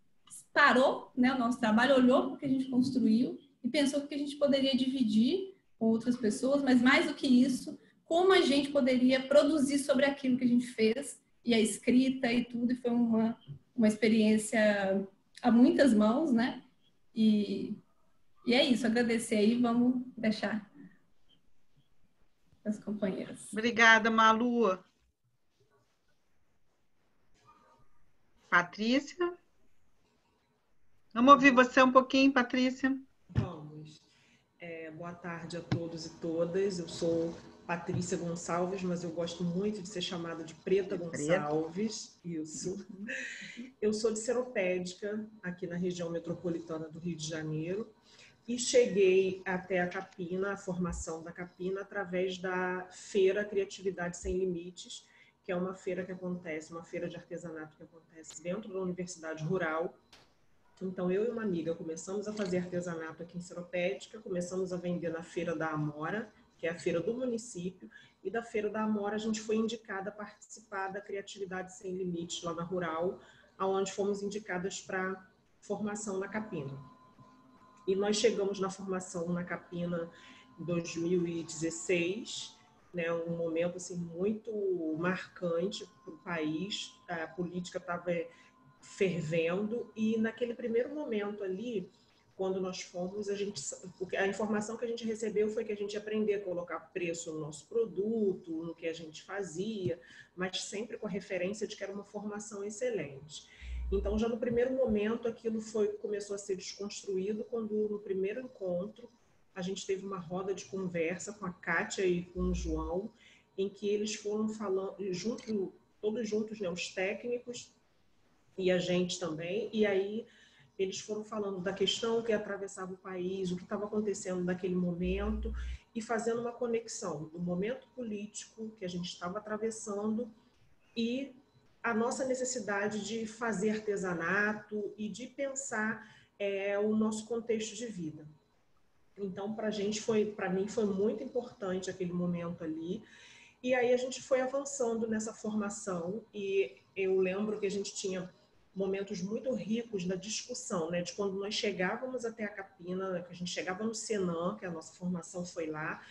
parou, né, o nosso trabalho, olhou para o que a gente construiu e pensou que a gente poderia dividir com outras pessoas, mas mais do que isso, como a gente poderia produzir sobre aquilo que a gente fez, e a escrita e tudo, e foi uma experiência a muitas mãos, né? E é isso, agradecer aí, vamos deixar as companheiras. Obrigada, Malu. Patrícia? Vamos ouvir você um pouquinho, Patrícia? Vamos. Boa tarde a todos e todas. Eu sou Patrícia Gonçalves, mas eu gosto muito de ser chamada de Preta Gonçalves. Isso. Eu sou de Seropédica, aqui na região metropolitana do Rio de Janeiro, e cheguei até a Capina, a formação da Capina, através da Feira Criatividade Sem Limites, que é uma feira que acontece, uma feira de artesanato que acontece dentro da Universidade Rural. Então, eu e uma amiga começamos a fazer artesanato aqui em Seropédica, começamos a vender na Feira da Amora, que é a feira do município, e da Feira da Amora a gente foi indicada a participar da Criatividade Sem Limites lá na Rural, onde fomos indicadas para formação na Capina. E nós chegamos na formação na Capina em 2016, né, um momento assim, muito marcante para o país, a política estava fervendo, e naquele primeiro momento ali, quando nós fomos, a informação que a gente recebeu foi que a gente ia aprender a colocar preço no nosso produto, no que a gente fazia, mas sempre com a referência de que era uma formação excelente. Então, já no primeiro momento, aquilo começou a ser desconstruído quando, no primeiro encontro, a gente teve uma roda de conversa com a Kátia e com o João, em que eles foram falando, todos juntos, né, os técnicos e a gente também, e aí eles foram falando da questão que atravessava o país, o que estava acontecendo naquele momento, e fazendo uma conexão do momento político que a gente estava atravessando e a nossa necessidade de fazer artesanato e de pensar o nosso contexto de vida. Então, para mim foi muito importante aquele momento ali. E aí a gente foi avançando nessa formação e eu lembro que a gente tinha momentos muito ricos na discussão, né? De quando nós chegávamos até a Capina, né? Que a gente chegava no Senan, que a nossa formação foi lá,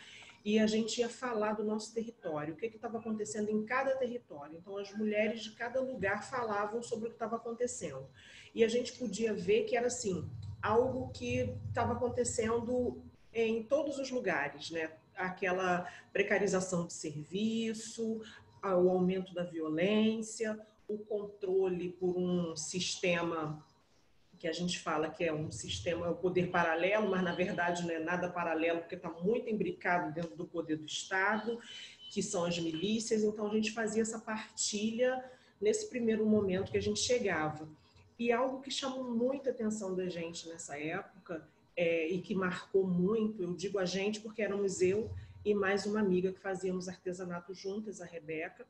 e a gente ia falar do nosso território, o que estava acontecendo em cada território. Então, as mulheres de cada lugar falavam sobre o que estava acontecendo. E a gente podia ver que era, assim, algo que estava acontecendo em todos os lugares, né? Aquela precarização de serviço, o aumento da violência, o controle por um sistema que a gente fala que é um sistema, o poder paralelo, mas na verdade não é nada paralelo, porque está muito imbricado dentro do poder do Estado, que são as milícias. Então a gente fazia essa partilha nesse primeiro momento que a gente chegava. E algo que chamou muita atenção da gente nessa época, e que marcou muito, eu digo a gente porque éramos eu e mais uma amiga que fazíamos artesanato juntas, a Rebeca,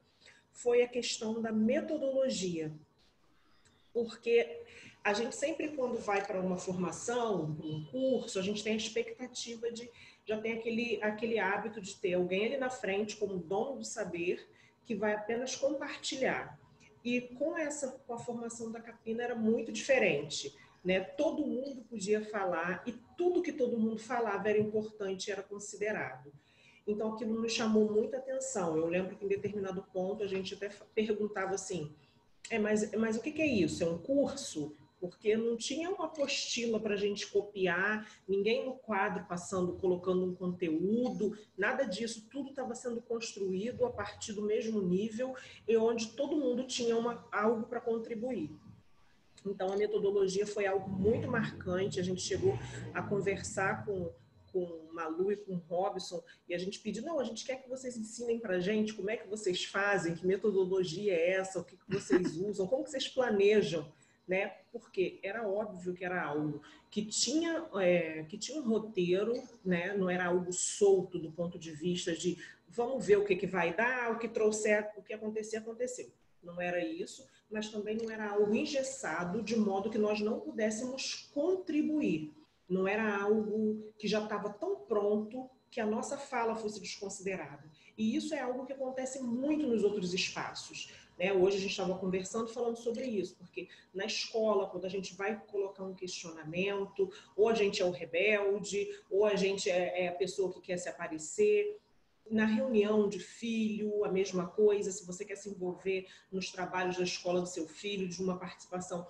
foi a questão da metodologia. Porque a gente sempre, quando vai para uma formação, para um curso, a gente tem a expectativa já tem aquele hábito de ter alguém ali na frente como dono do saber que vai apenas compartilhar. E com a formação da Capina era muito diferente, né? Todo mundo podia falar e tudo que todo mundo falava era importante, era considerado. Então aquilo nos chamou muita atenção. Eu lembro que em determinado ponto a gente até perguntava assim, mas o que é isso? É um curso? Porque não tinha uma apostila para a gente copiar, ninguém no quadro colocando um conteúdo, nada disso, tudo estava sendo construído a partir do mesmo nível e onde todo mundo tinha algo para contribuir. Então, a metodologia foi algo muito marcante, a gente chegou a conversar com o Malu e com o Robson, e a gente pediu, não, a gente quer que vocês ensinem para a gente como é que vocês fazem, que metodologia é essa, o que vocês usam, como que vocês planejam, né? Porque era óbvio que era algo que tinha um roteiro, né? Não era algo solto do ponto de vista de vamos ver o que vai dar, o que trouxer, o que acontecer, aconteceu. Não era isso, mas também não era algo engessado, de modo que nós não pudéssemos contribuir. Não era algo que já estava tão pronto que a nossa fala fosse desconsiderada. E isso é algo que acontece muito nos outros espaços, né? Hoje a gente estava conversando, falando sobre isso, porque na escola, quando a gente vai colocar um questionamento, ou a gente é o rebelde, ou a gente é a pessoa que quer se aparecer. Na reunião de filho, a mesma coisa, se você quer se envolver nos trabalhos da escola do seu filho, de uma participação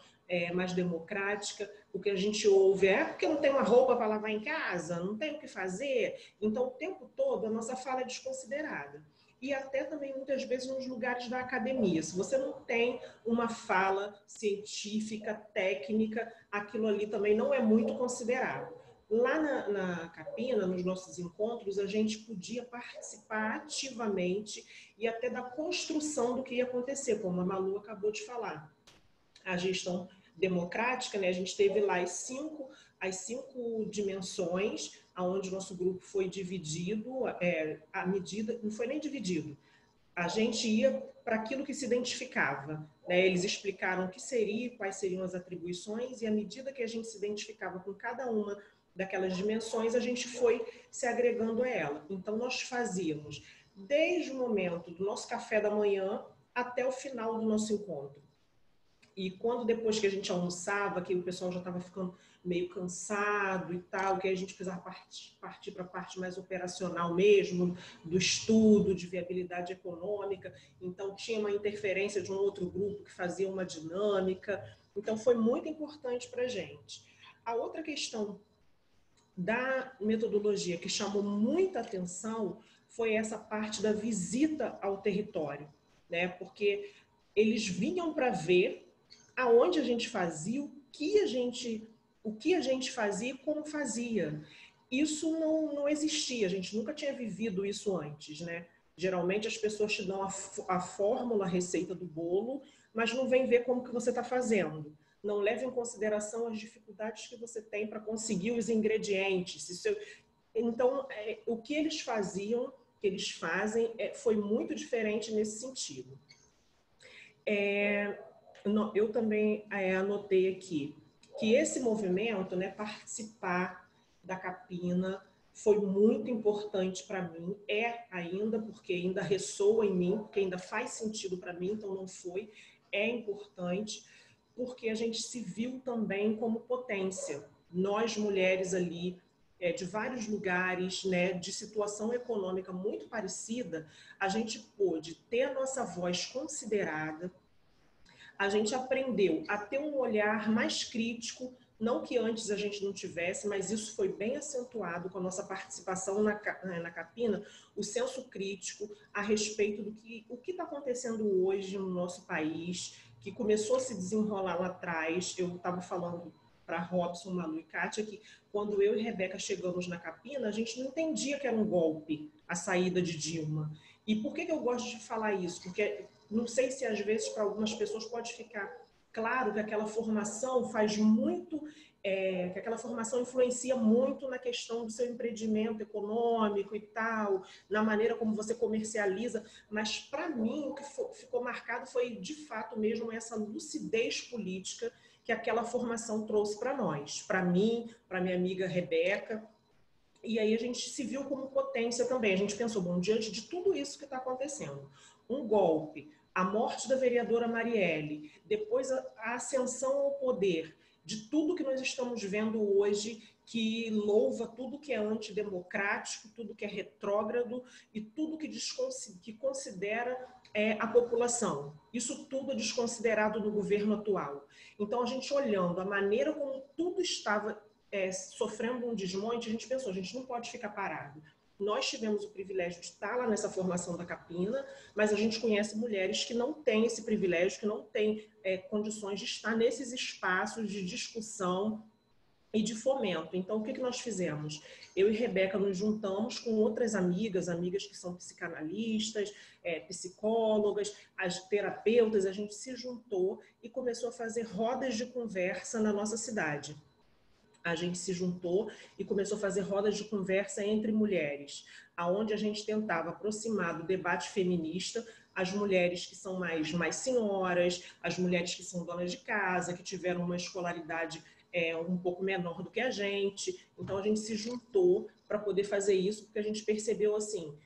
mais democrática, o que a gente ouve porque não tem uma roupa para lavar em casa, não tem o que fazer, então o tempo todo a nossa fala é desconsiderada. E até também muitas vezes nos lugares da academia, se você não tem uma fala científica, técnica, aquilo ali também não é muito considerado. Lá na Capina, nos nossos encontros, a gente podia participar ativamente e até da construção do que ia acontecer, como a Malu acabou de falar. A gestão democrática, né? A gente teve lá as cinco dimensões, onde o nosso grupo foi dividido, à medida, não foi nem dividido, a gente ia para aquilo que se identificava, né? Eles explicaram o que seria, quais seriam as atribuições, e à medida que a gente se identificava com cada uma daquelas dimensões, a gente foi se agregando a ela. Então, nós fazíamos desde o momento do nosso café da manhã até o final do nosso encontro. E quando depois que a gente almoçava, que o pessoal já estava ficando meio cansado e tal, que a gente precisava partir para a parte mais operacional mesmo, do estudo, de viabilidade econômica. Então, tinha uma interferência de um outro grupo que fazia uma dinâmica. Então, foi muito importante para a gente. A outra questão da metodologia que chamou muita atenção foi essa parte da visita ao território, né? Porque eles vinham para ver aonde a gente fazia, o que a gente fazia e como fazia. Isso não existia, a gente nunca tinha vivido isso antes, né? Geralmente as pessoas te dão a fórmula, a receita do bolo, mas não vem ver como que você está fazendo. Não leva em consideração as dificuldades que você tem para conseguir os ingredientes. Então, o que eles faziam, que eles fazem, foi muito diferente nesse sentido. Eu também anotei aqui que esse movimento, né, participar da Capina, foi muito importante para mim, ainda, porque ainda ressoa em mim, porque ainda faz sentido para mim, então não foi, é importante, porque a gente se viu também como potência. Nós, mulheres ali, de vários lugares, né, de situação econômica muito parecida, a gente pôde ter a nossa voz considerada, a gente aprendeu a ter um olhar mais crítico, não que antes a gente não tivesse, mas isso foi bem acentuado com a nossa participação na Capina, o senso crítico a respeito do o que está acontecendo hoje no nosso país, que começou a se desenrolar lá atrás. Eu estava falando para Robson, Malu e Kátia que quando eu e Rebeca chegamos na Capina, a gente não entendia que era um golpe a saída de Dilma. E por que eu gosto de falar isso? Porque não sei se às vezes para algumas pessoas pode ficar claro que aquela formação faz muito, que aquela formação influencia muito na questão do seu empreendimento econômico e tal, na maneira como você comercializa, mas para mim o que ficou marcado foi de fato mesmo essa lucidez política que aquela formação trouxe para nós, para mim, para minha amiga Rebeca. E aí a gente se viu como potência também. A gente pensou, bom, diante de tudo isso que está acontecendo, um golpe, a morte da vereadora Marielle, depois a ascensão ao poder, de tudo que nós estamos vendo hoje, que louva tudo que é antidemocrático, tudo que é retrógrado e tudo que considera a população. Isso tudo é desconsiderado no governo atual. Então, a gente olhando a maneira como tudo estava sofrendo um desmonte, a gente pensou, a gente não pode ficar parado. Nós tivemos o privilégio de estar lá nessa formação da Capina, mas a gente conhece mulheres que não têm esse privilégio, que não têm condições de estar nesses espaços de discussão e de fomento. Então, o que nós fizemos? Eu e Rebeca nos juntamos com outras amigas que são psicanalistas, psicólogas, as terapeutas, a gente se juntou e começou a fazer rodas de conversa na nossa cidade. A gente se juntou e começou a fazer rodas de conversa entre mulheres, aonde a gente tentava aproximar do debate feminista as mulheres que são mais senhoras, as mulheres que são donas de casa, que tiveram uma escolaridade um pouco menor do que a gente. Então, a gente se juntou para poder fazer isso, porque a gente percebeu assim,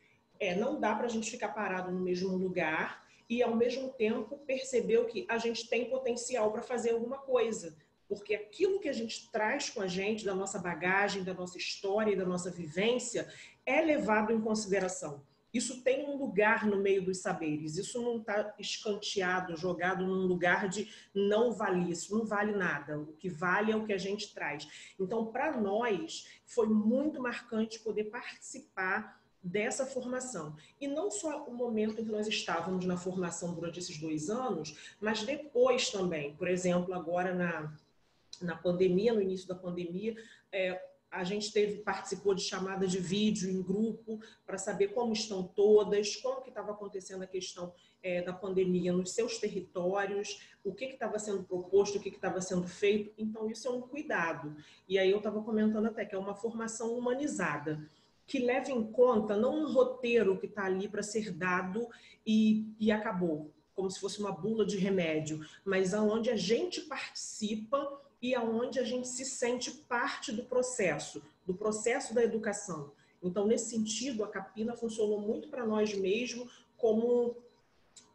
não dá para a gente ficar parado no mesmo lugar e, ao mesmo tempo, percebeu que a gente tem potencial para fazer alguma coisa. Porque aquilo que a gente traz com a gente, da nossa bagagem, da nossa história e da nossa vivência, é levado em consideração. Isso tem um lugar no meio dos saberes, isso não está escanteado, jogado num lugar de não vale isso, não vale nada, o que vale é o que a gente traz. Então, para nós, foi muito marcante poder participar dessa formação. E não só o momento em que nós estávamos na formação durante esses 2 anos, mas depois também. Por exemplo, agora na pandemia, no início da pandemia, a gente participou de chamada de vídeo em grupo para saber como estão todas, como que estava acontecendo a questão da pandemia nos seus territórios, o que estava sendo proposto, o que estava sendo feito. Então, isso é um cuidado. E aí eu estava comentando até que é uma formação humanizada, que leva em conta não um roteiro que está ali para ser dado e acabou, como se fosse uma bula de remédio, mas aonde a gente participa e aonde a gente se sente parte do processo da educação. Então, nesse sentido, a Capina funcionou muito para nós mesmos como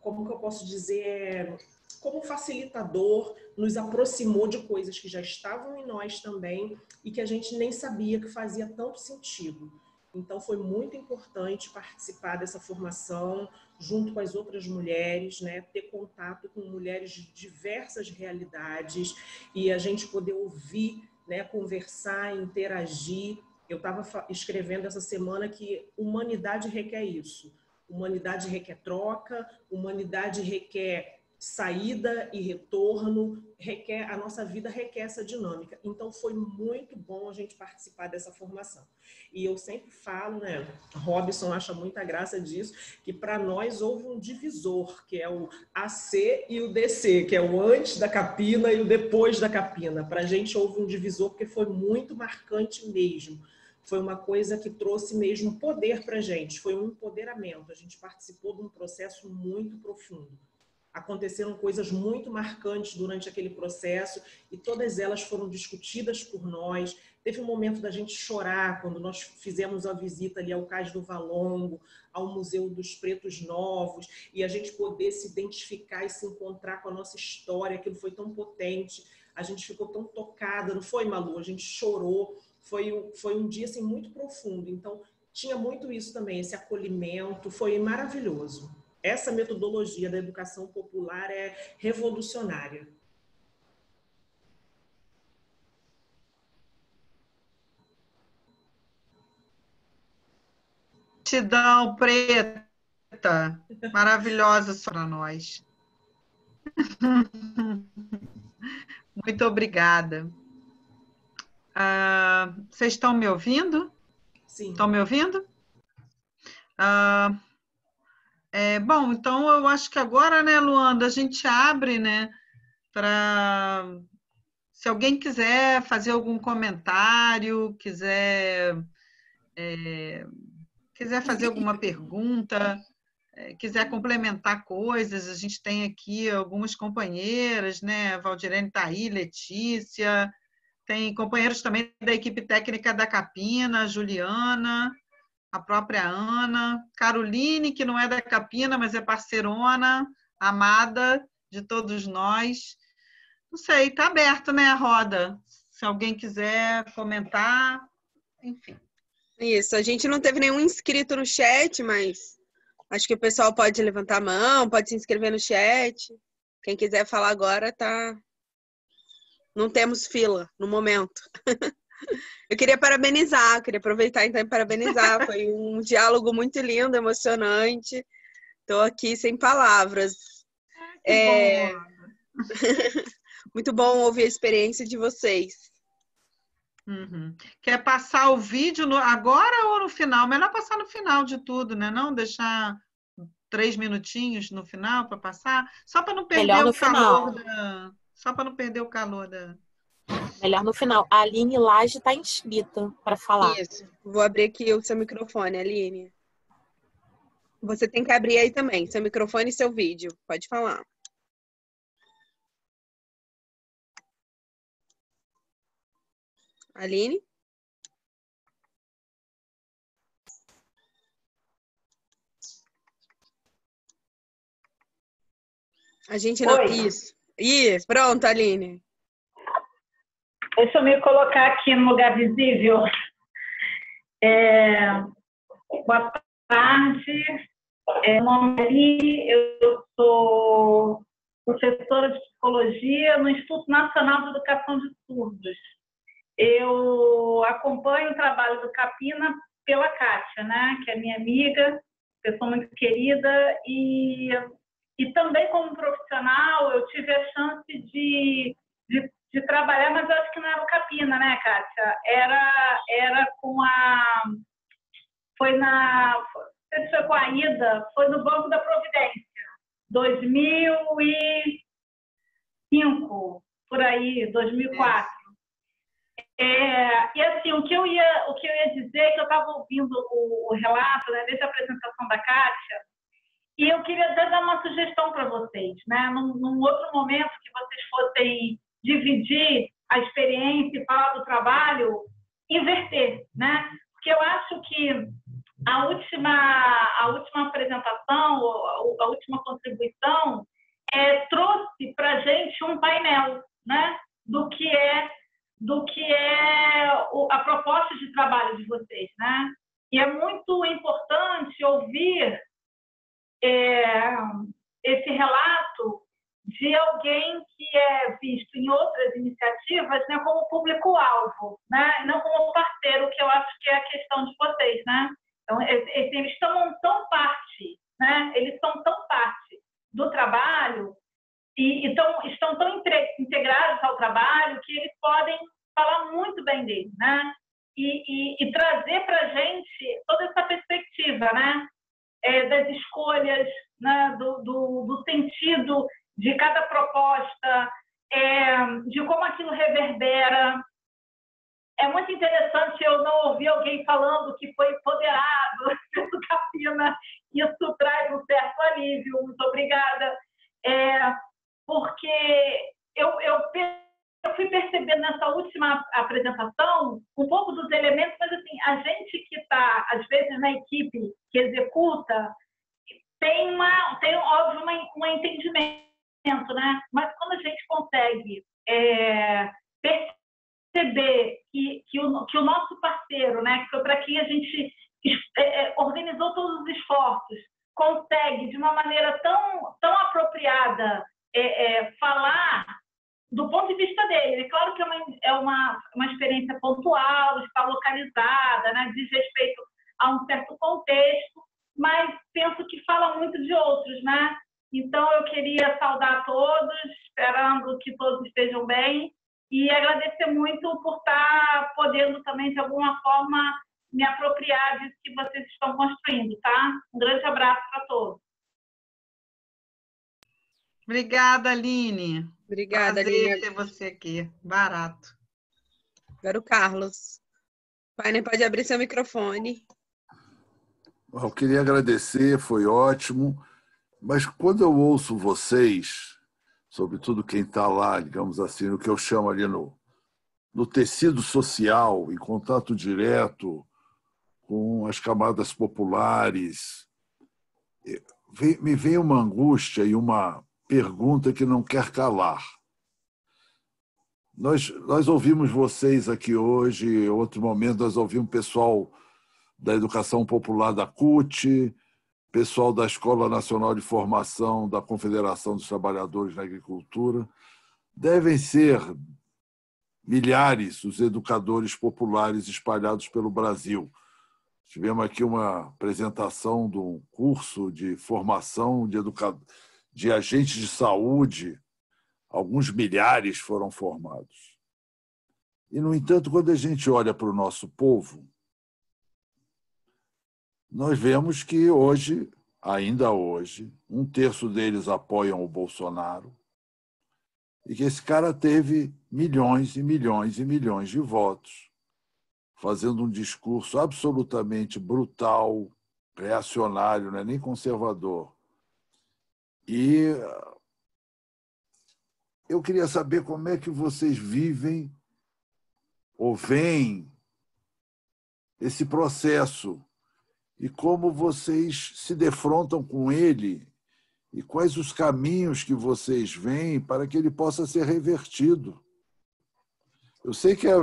que eu posso dizer, como facilitador, nos aproximou de coisas que já estavam em nós também e que a gente nem sabia que fazia tanto sentido. Então, foi muito importante participar dessa formação junto com as outras mulheres, né? Ter contato com mulheres de diversas realidades e a gente poder ouvir, né? Conversar, interagir. Eu estava escrevendo essa semana que humanidade requer isso. Humanidade requer troca, humanidade requer saída e retorno, a nossa vida requer essa dinâmica. Então, foi muito bom a gente participar dessa formação. E eu sempre falo, né, Robson acha muita graça disso, que para nós houve um divisor, que é o AC e o DC, que é o antes da capina e o depois da capina. Para a gente houve um divisor porque foi muito marcante mesmo. Foi uma coisa que trouxe mesmo poder para a gente, foi um empoderamento. A gente participou de um processo muito profundo. Aconteceram coisas muito marcantes durante aquele processo e todas elas foram discutidas por nós. Teve um momento da gente chorar quando nós fizemos a visita ali ao Cais do Valongo, ao Museu dos Pretos Novos, e a gente poder se identificar e se encontrar com a nossa história. Aquilo foi tão potente, a gente ficou tão tocada, não foi, Malu? A gente chorou, foi um dia assim, muito profundo. Então, tinha muito isso também, esse acolhimento, foi maravilhoso. Essa metodologia da educação popular é revolucionária. Gratidão, Preta. Maravilhosa para nós. Muito obrigada. Vocês estão me ouvindo? Sim. Estão me ouvindo? Bom, então eu acho que agora, né, Luanda, a gente abre, né, para se alguém quiser fazer algum comentário, quiser fazer alguma pergunta, quiser complementar coisas, a gente tem aqui algumas companheiras, né, Valdirene está aí, Letícia, tem companheiros também da equipe técnica da Capina, Juliana, a própria Ana, Caroline, que não é da Capina, mas é parceirona, amada de todos nós. Não sei, está aberto, né, a roda? Se alguém quiser comentar, enfim. Isso, a gente não teve nenhum inscrito no chat, mas acho que o pessoal pode levantar a mão, pode se inscrever no chat. Quem quiser falar agora, tá... Não temos fila no momento. Eu queria parabenizar, queria aproveitar então e parabenizar. Foi um diálogo muito lindo, emocionante. Estou aqui sem palavras. Muito bom ouvir a experiência de vocês. Uhum. Quer passar o vídeo agora ou no final? Melhor passar no final de tudo, né? Não deixar 3 minutinhos no final para passar, só para não perder o calor só para não perder o calor da... Melhor no final. A Aline Laje está inscrita para falar. Isso. Vou abrir aqui o seu microfone, Aline. Você tem que abrir aí também, seu microfone e seu vídeo. Pode falar. Aline? A gente não... Oi. Isso, pronto, Aline. Deixa eu me colocar aqui no lugar visível. Boa tarde. Meu nome é Aline, eu sou professora de psicologia no Instituto Nacional de Educação de Surdos. Eu acompanho o trabalho do Capina pela Kátia, né, que é minha amiga, pessoa muito querida, e também como profissional eu tive a chance de trabalhar, mas eu acho que não era o Capina, né, Kátia? Era com foi com a Ida, foi no Banco da Providência, 2005, por aí, 2004. E assim, o que eu ia dizer é que eu estava ouvindo o relato, né, desde a apresentação da Kátia, e eu queria até dar uma sugestão para vocês, né? Num outro momento que vocês fossem dividir a experiência e falar do trabalho, inverter, né? Porque eu acho que a última apresentação, a última contribuição, trouxe para a gente um painel, né? Do que é a proposta de trabalho de vocês, né? E é muito importante ouvir esse relato de alguém que é visto em outras iniciativas, né, como público-alvo, né, não como parceiro, que eu acho que é a questão de vocês, né? Então, eles são tão parte, né? Eles são tão parte do trabalho estão tão integrados ao trabalho que eles podem falar muito bem dele, né? E trazer para a gente toda essa perspectiva, né? Das escolhas, né? do sentido de cada proposta, de como aquilo reverbera. É muito interessante eu não ouvir alguém falando que foi empoderado pelo Capina. Isso traz um certo alívio. Muito obrigada. Porque eu fui percebendo nessa última apresentação um pouco dos elementos, mas assim, a gente que está, às vezes, na equipe que executa, tem óbvio, um entendimento, né? Mas quando a gente consegue perceber que o nosso parceiro, né, que foi para quem a gente organizou todos os esforços, consegue, de uma maneira tão apropriada, falar do ponto de vista dele. É claro que é uma experiência pontual, está localizada, né, diz respeito a um certo contexto, mas penso que fala muito de outros, né? Então, eu queria saudar a todos, esperando que todos estejam bem, e agradecer muito por estar podendo também, de alguma forma, me apropriar disso que vocês estão construindo, tá? Um grande abraço para todos. Obrigada, Aline. Obrigada, Prazer Aline. ter você aqui. Barato. Agora o Carlos. Pai, pode abrir seu microfone. Eu queria agradecer, foi ótimo, mas quando eu ouço vocês, sobretudo quem está lá, digamos assim, no que eu chamo ali no tecido social, em contato direto com as camadas populares, me vem uma angústia e uma pergunta que não quer calar. Nós ouvimos vocês aqui hoje, em outro momento nós ouvimos o pessoal da Educação Popular da CUT, pessoal da Escola Nacional de Formação da Confederação dos Trabalhadores na Agricultura. Devem ser milhares os educadores populares espalhados pelo Brasil. Tivemos aqui uma apresentação de um curso de formação de agentes de saúde. Alguns milhares foram formados. E, no entanto, quando a gente olha para o nosso povo, nós vemos que hoje, ainda hoje, 1/3 deles apoiam o Bolsonaro e que esse cara teve milhões e milhões e milhões de votos, fazendo um discurso absolutamente brutal, reacionário, não é nem conservador. E eu queria saber como é que vocês vivem ou veem esse processo e como vocês se defrontam com ele e quais os caminhos que vocês veem para que ele possa ser revertido. Eu sei que é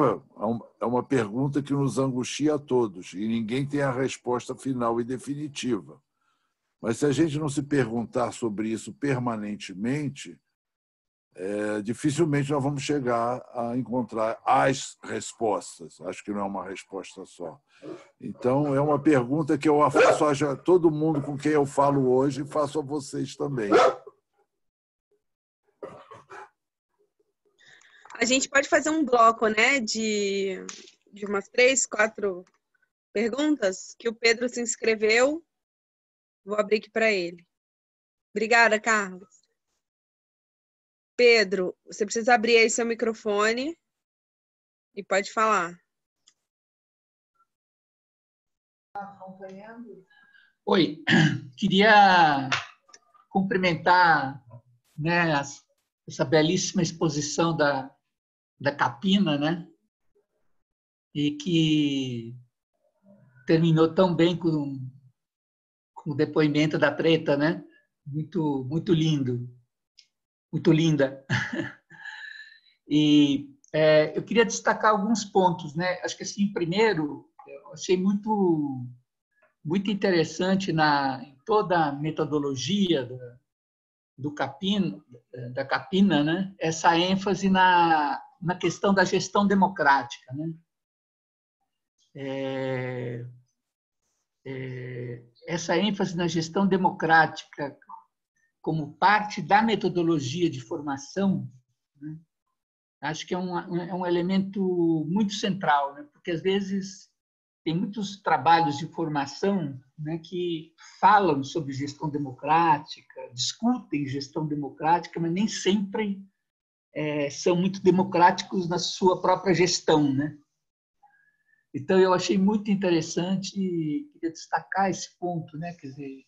uma pergunta que nos angustia a todos e ninguém tem a resposta final e definitiva. Mas se a gente não se perguntar sobre isso permanentemente, dificilmente nós vamos chegar a encontrar as respostas. Acho que não é uma resposta só. Então, é uma pergunta que eu faço a todo mundo com quem eu falo hoje e faço a vocês também. A gente pode fazer um bloco, né, de umas 3, 4 perguntas que o Pedro se inscreveu. Vou abrir aqui para ele. Obrigada, Carlos. Pedro, você precisa abrir aí seu microfone e pode falar. Oi, queria cumprimentar, né, essa belíssima exposição da Capina, né, e que terminou tão bem com o depoimento da Preta, né, muito lindo. Muito linda. E eu queria destacar alguns pontos, né? Acho que, assim, primeiro, eu achei muito interessante em toda a metodologia da Capina, né? Essa ênfase na questão da gestão democrática, né? Essa ênfase na gestão democrática como parte da metodologia de formação, né, acho que é um elemento muito central, né, porque às vezes tem muitos trabalhos de formação, né, que falam sobre gestão democrática, discutem gestão democrática, mas nem sempre são muito democráticos na sua própria gestão, né? Então, eu achei muito interessante e queria destacar esse ponto, né? Quer dizer,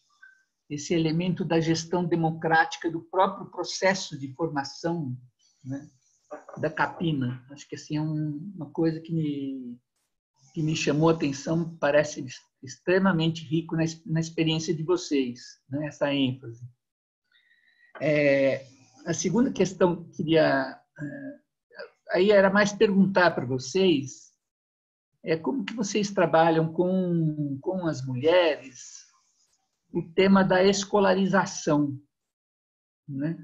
esse elemento da gestão democrática do próprio processo de formação, né, da Capina. Acho que assim, é uma coisa que me chamou a atenção, parece extremamente rico na experiência de vocês, né, essa ênfase. A segunda questão que eu queria... aí era mais perguntar para vocês como que vocês trabalham com as mulheres o tema da escolarização, né?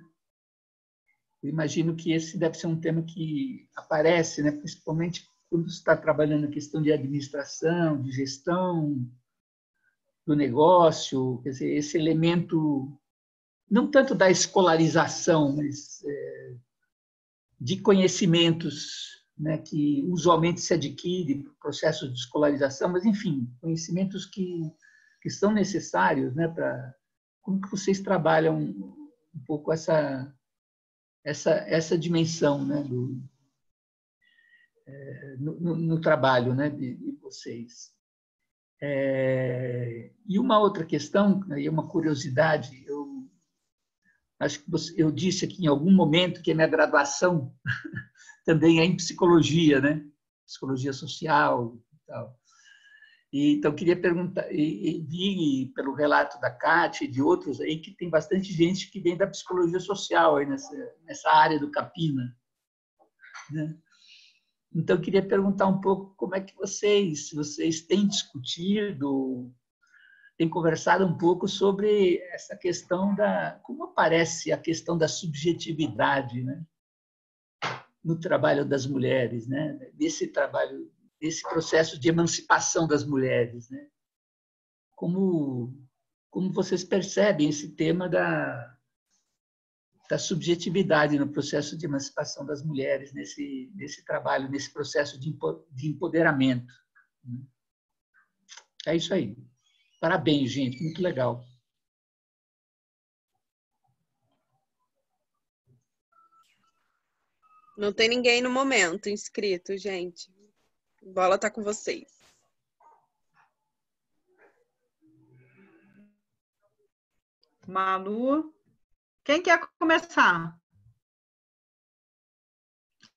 Eu imagino que esse deve ser um tema que aparece, né, principalmente quando você está trabalhando a questão de administração, de gestão do negócio, quer dizer, esse elemento, não tanto da escolarização, mas de conhecimentos, né, que usualmente se adquire por processos de escolarização, mas, enfim, conhecimentos que são necessários, né, para... Como que vocês trabalham um pouco essa dimensão, né, no trabalho, né, de vocês? E uma outra questão, aí uma curiosidade, acho que eu disse aqui em algum momento que a minha graduação também é em psicologia, né? Psicologia social e tal. Então, queria perguntar, e vi pelo relato da Cátia e de outros aí que tem bastante gente que vem da psicologia social aí nessa área do Capina, né? Então, eu queria perguntar um pouco como é que vocês têm discutido, têm conversado um pouco sobre essa questão como aparece a questão da subjetividade, né, no trabalho das mulheres, né, desse processo de emancipação das mulheres, né? Como vocês percebem esse tema da subjetividade no processo de emancipação das mulheres, nesse trabalho, nesse processo de empoderamento. É isso aí. Parabéns, gente. Muito legal. Não tem ninguém no momento inscrito, gente. A bola tá com vocês. Malu. Quem quer começar?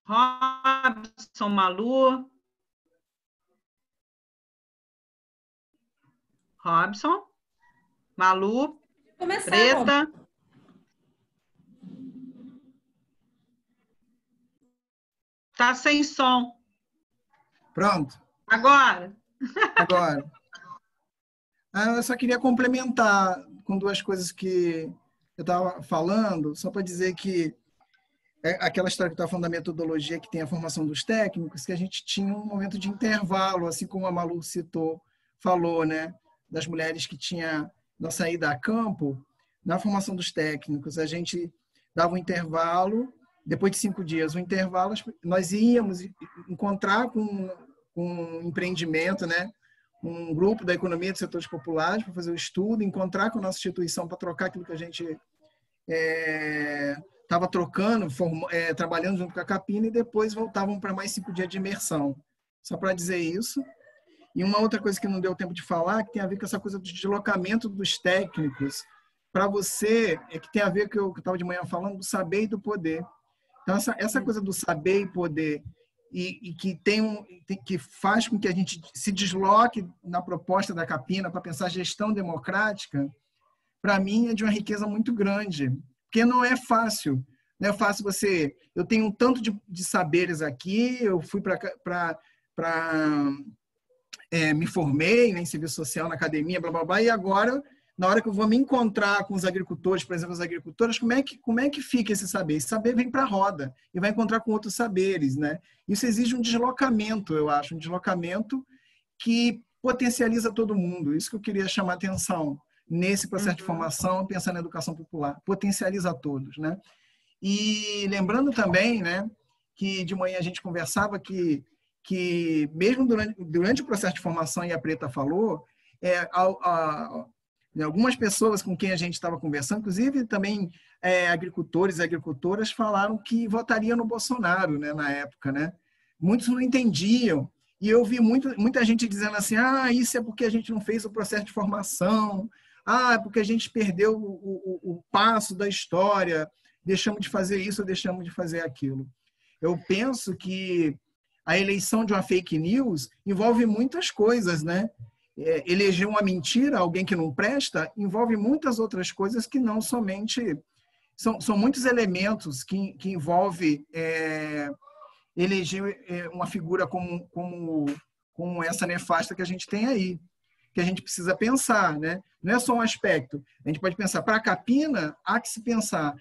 Robson, Malu. Robson, Malu, Preta. Tá sem som. Pronto. Agora. Eu só queria complementar com duas coisas que eu estava falando, só para dizer que aquela história que eu estava falando da metodologia que tem a formação dos técnicos, que a gente tinha um momento de intervalo, assim como a Malu falou, né, das mulheres que tinha na saída a campo, na formação dos técnicos, a gente dava um intervalo, depois de 5 dias, um intervalo, nós íamos encontrar com um empreendimento, né, um grupo da economia dos setores populares para fazer o estudo, encontrar com a nossa instituição para trocar aquilo que a gente estava trocando, trabalhando junto com a Capina, e depois voltavam para mais 5 dias de imersão. Só para dizer isso. E uma outra coisa que não deu tempo de falar, que tem a ver com essa coisa do deslocamento dos técnicos, para você, que tem a ver com o que eu estava de manhã falando, do saber e do poder. Então, essa coisa do saber e poder, e que faz com que a gente se desloque na proposta da Capina para pensar gestão democrática, para mim é de uma riqueza muito grande, porque não é fácil. Não é fácil você... Eu tenho um tanto de saberes aqui, eu fui me formei, né, em serviço social na academia, blá, blá, blá, e agora, na hora que eu vou me encontrar com os agricultores, por exemplo, as agricultoras, como é que fica esse saber? Esse saber vem para a roda e vai encontrar com outros saberes, né? Isso exige um deslocamento, eu acho, um deslocamento que potencializa todo mundo. Isso que eu queria chamar a atenção nesse processo de formação, pensando na educação popular. Potencializa todos, né? E lembrando também, né, que de manhã a gente conversava que mesmo durante o processo de formação, e a Preta falou, algumas pessoas com quem a gente estava conversando, inclusive também agricultores e agricultoras, falaram que votariam no Bolsonaro, né, na época, né? Muitos não entendiam. E eu vi muita gente dizendo assim, isso é porque a gente não fez o processo de formação, é porque a gente perdeu o passo da história, deixamos de fazer isso, deixamos de fazer aquilo. Eu penso que a eleição de uma fake news envolve muitas coisas, né? Eleger uma mentira, alguém que não presta, envolve muitas outras coisas que não somente... São muitos elementos que envolve eleger uma figura como essa nefasta que a gente tem aí, que a gente precisa pensar, né? Não é só um aspecto. A gente pode pensar, para a Capina, há que se pensar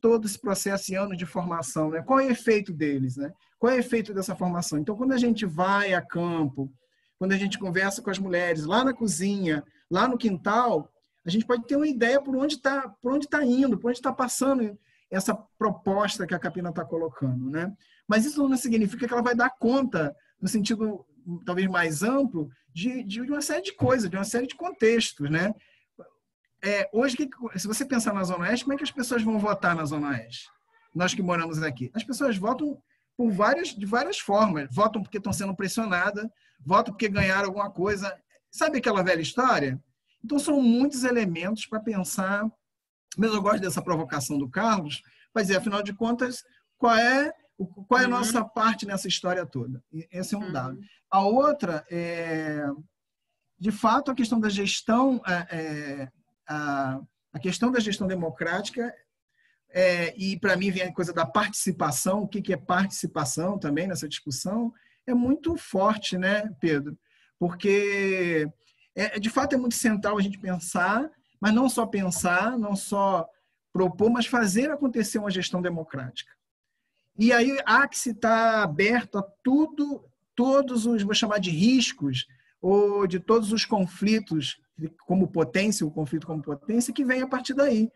todo esse processo e anos de formação, né? Qual é o efeito deles, né? Qual é o efeito dessa formação? Então, quando a gente vai a campo, quando a gente conversa com as mulheres lá na cozinha, lá no quintal, a gente pode ter uma ideia por onde está indo, por onde está passando essa proposta que a Capina está colocando, né? Mas isso não significa que ela vai dar conta, no sentido talvez mais amplo, de uma série de coisas, de uma série de contextos, né? Hoje, se você pensar na Zona Oeste, como é que as pessoas vão votar na Zona Oeste? Nós que moramos aqui. As pessoas votam de várias formas. Votam porque estão sendo pressionadas, votam porque ganharam alguma coisa. Sabe aquela velha história? Então, são muitos elementos para pensar. Mas eu gosto dessa provocação do Carlos, para dizer, afinal de contas, qual é a nossa parte nessa história toda? Esse é um dado. A outra de fato, a questão da gestão, a questão da gestão democrática, e para mim vem a coisa da participação, o que é participação também nessa discussão, é muito forte, né, Pedro? Porque, de fato, é muito central a gente pensar, mas não só pensar, não só propor, mas fazer acontecer uma gestão democrática. E aí há que se estar aberto a todos os, vou chamar de riscos, ou de todos os conflitos como potência, o conflito como potência, que vem a partir daí,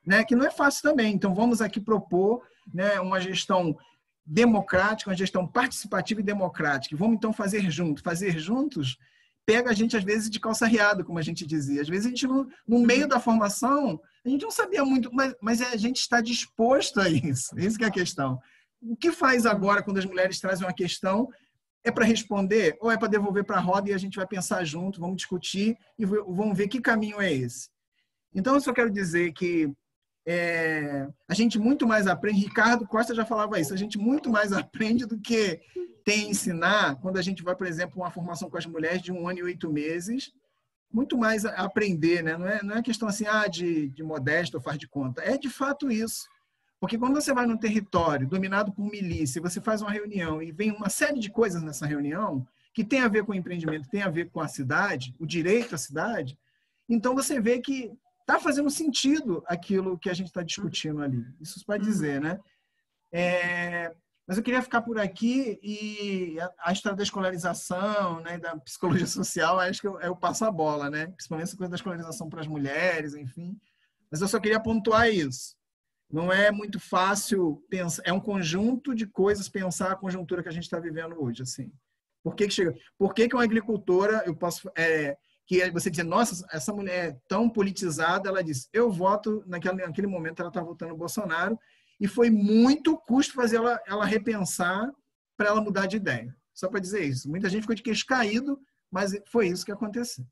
né? Que não é fácil também. Então, vamos aqui propor, né, uma gestão democrática, uma gestão participativa e democrática. Vamos, então, fazer juntos. Fazer juntos pega a gente, às vezes, de calça riada, como a gente dizia. Às vezes, a gente, no meio da formação, a gente não sabia muito, mas a gente está disposto a isso. Isso que é a questão. O que faz agora, quando as mulheres trazem uma questão, é para responder ou é para devolver para a roda e a gente vai pensar junto, vamos discutir e vamos ver que caminho é esse. Então, eu só quero dizer que a gente muito mais aprende, Ricardo Costa já falava isso, a gente muito mais aprende do que tem a ensinar quando a gente vai, por exemplo, uma formação com as mulheres de 1 ano e 8 meses, muito mais a aprender, né? Não é questão assim, de modesto ou faz de conta, é de fato isso. Porque quando você vai num território dominado por milícia, você faz uma reunião e vem uma série de coisas nessa reunião que tem a ver com o empreendimento, tem a ver com a cidade, o direito à cidade, então você vê que está fazendo sentido aquilo que a gente está discutindo ali. Isso se pode dizer, né? Mas eu queria ficar por aqui e a história da escolarização, né, da psicologia social, acho que eu passo a bola, né? Principalmente essa coisa da escolarização para as mulheres, enfim. Mas eu só queria pontuar isso. Não é muito fácil pensar, é um conjunto de coisas pensar a conjuntura que a gente está vivendo hoje, assim. Por que chega? Por que uma agricultora, eu posso, que você dizer, nossa, essa mulher é tão politizada, ela disse, eu voto, naquele momento ela está votando no Bolsonaro, e foi muito custo fazer ela repensar para ela mudar de ideia. Só para dizer isso. Muita gente ficou de queixo caído, mas foi isso que aconteceu.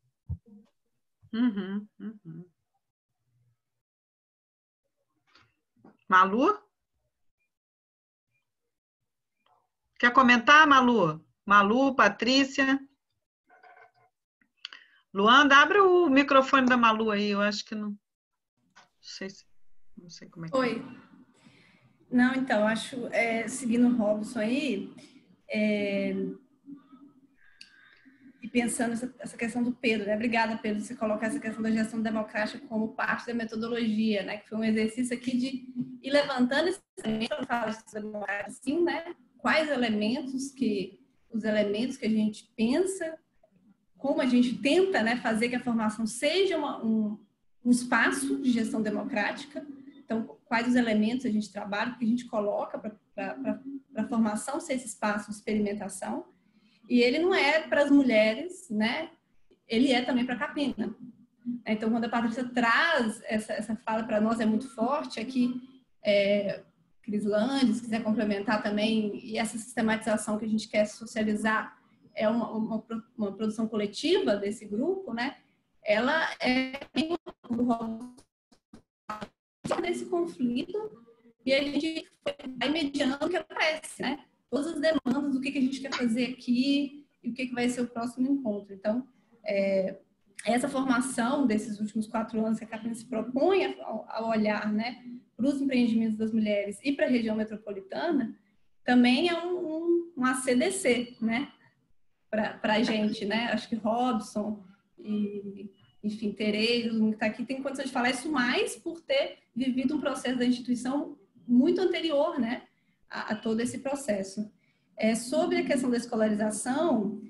Malu? Quer comentar, Malu? Malu, Patrícia? Luanda, abre o microfone da Malu aí, eu acho que não sei como é que Oi. Não, então, acho, seguindo o Robson aí, e pensando essa questão do Pedro, né? Obrigada, Pedro, você colocar essa questão da gestão democrática como parte da metodologia, né? Que foi um exercício aqui de ir levantando esse elemento, assim, né? Quais os elementos que a gente pensa como a gente tenta, né, fazer que a formação seja um espaço de gestão democrática. Então, quais os elementos a gente trabalha, que a gente coloca para a formação ser esse espaço de experimentação. E ele não é para as mulheres, né? Ele é também para a Capina. Então, quando a Patrícia traz essa fala para nós, é muito forte, aqui, Crislândia, se quiser complementar também, e essa sistematização que a gente quer socializar é uma produção coletiva desse grupo, né? Ela é desse conflito e a gente vai mediando o que aparece, né? Todas as demandas do que a gente quer fazer aqui e o que vai ser o próximo encontro. Então, essa formação desses últimos 4 anos que a Capina se propõe a olhar, né, para os empreendimentos das mulheres e para a região metropolitana, também é um ACDC, né, para a gente, né? Acho que Robson e, enfim, Tereza, que está aqui, tem condição de falar isso mais por ter vivido um processo da instituição muito anterior, né, a todo esse processo. Sobre a questão da escolarização,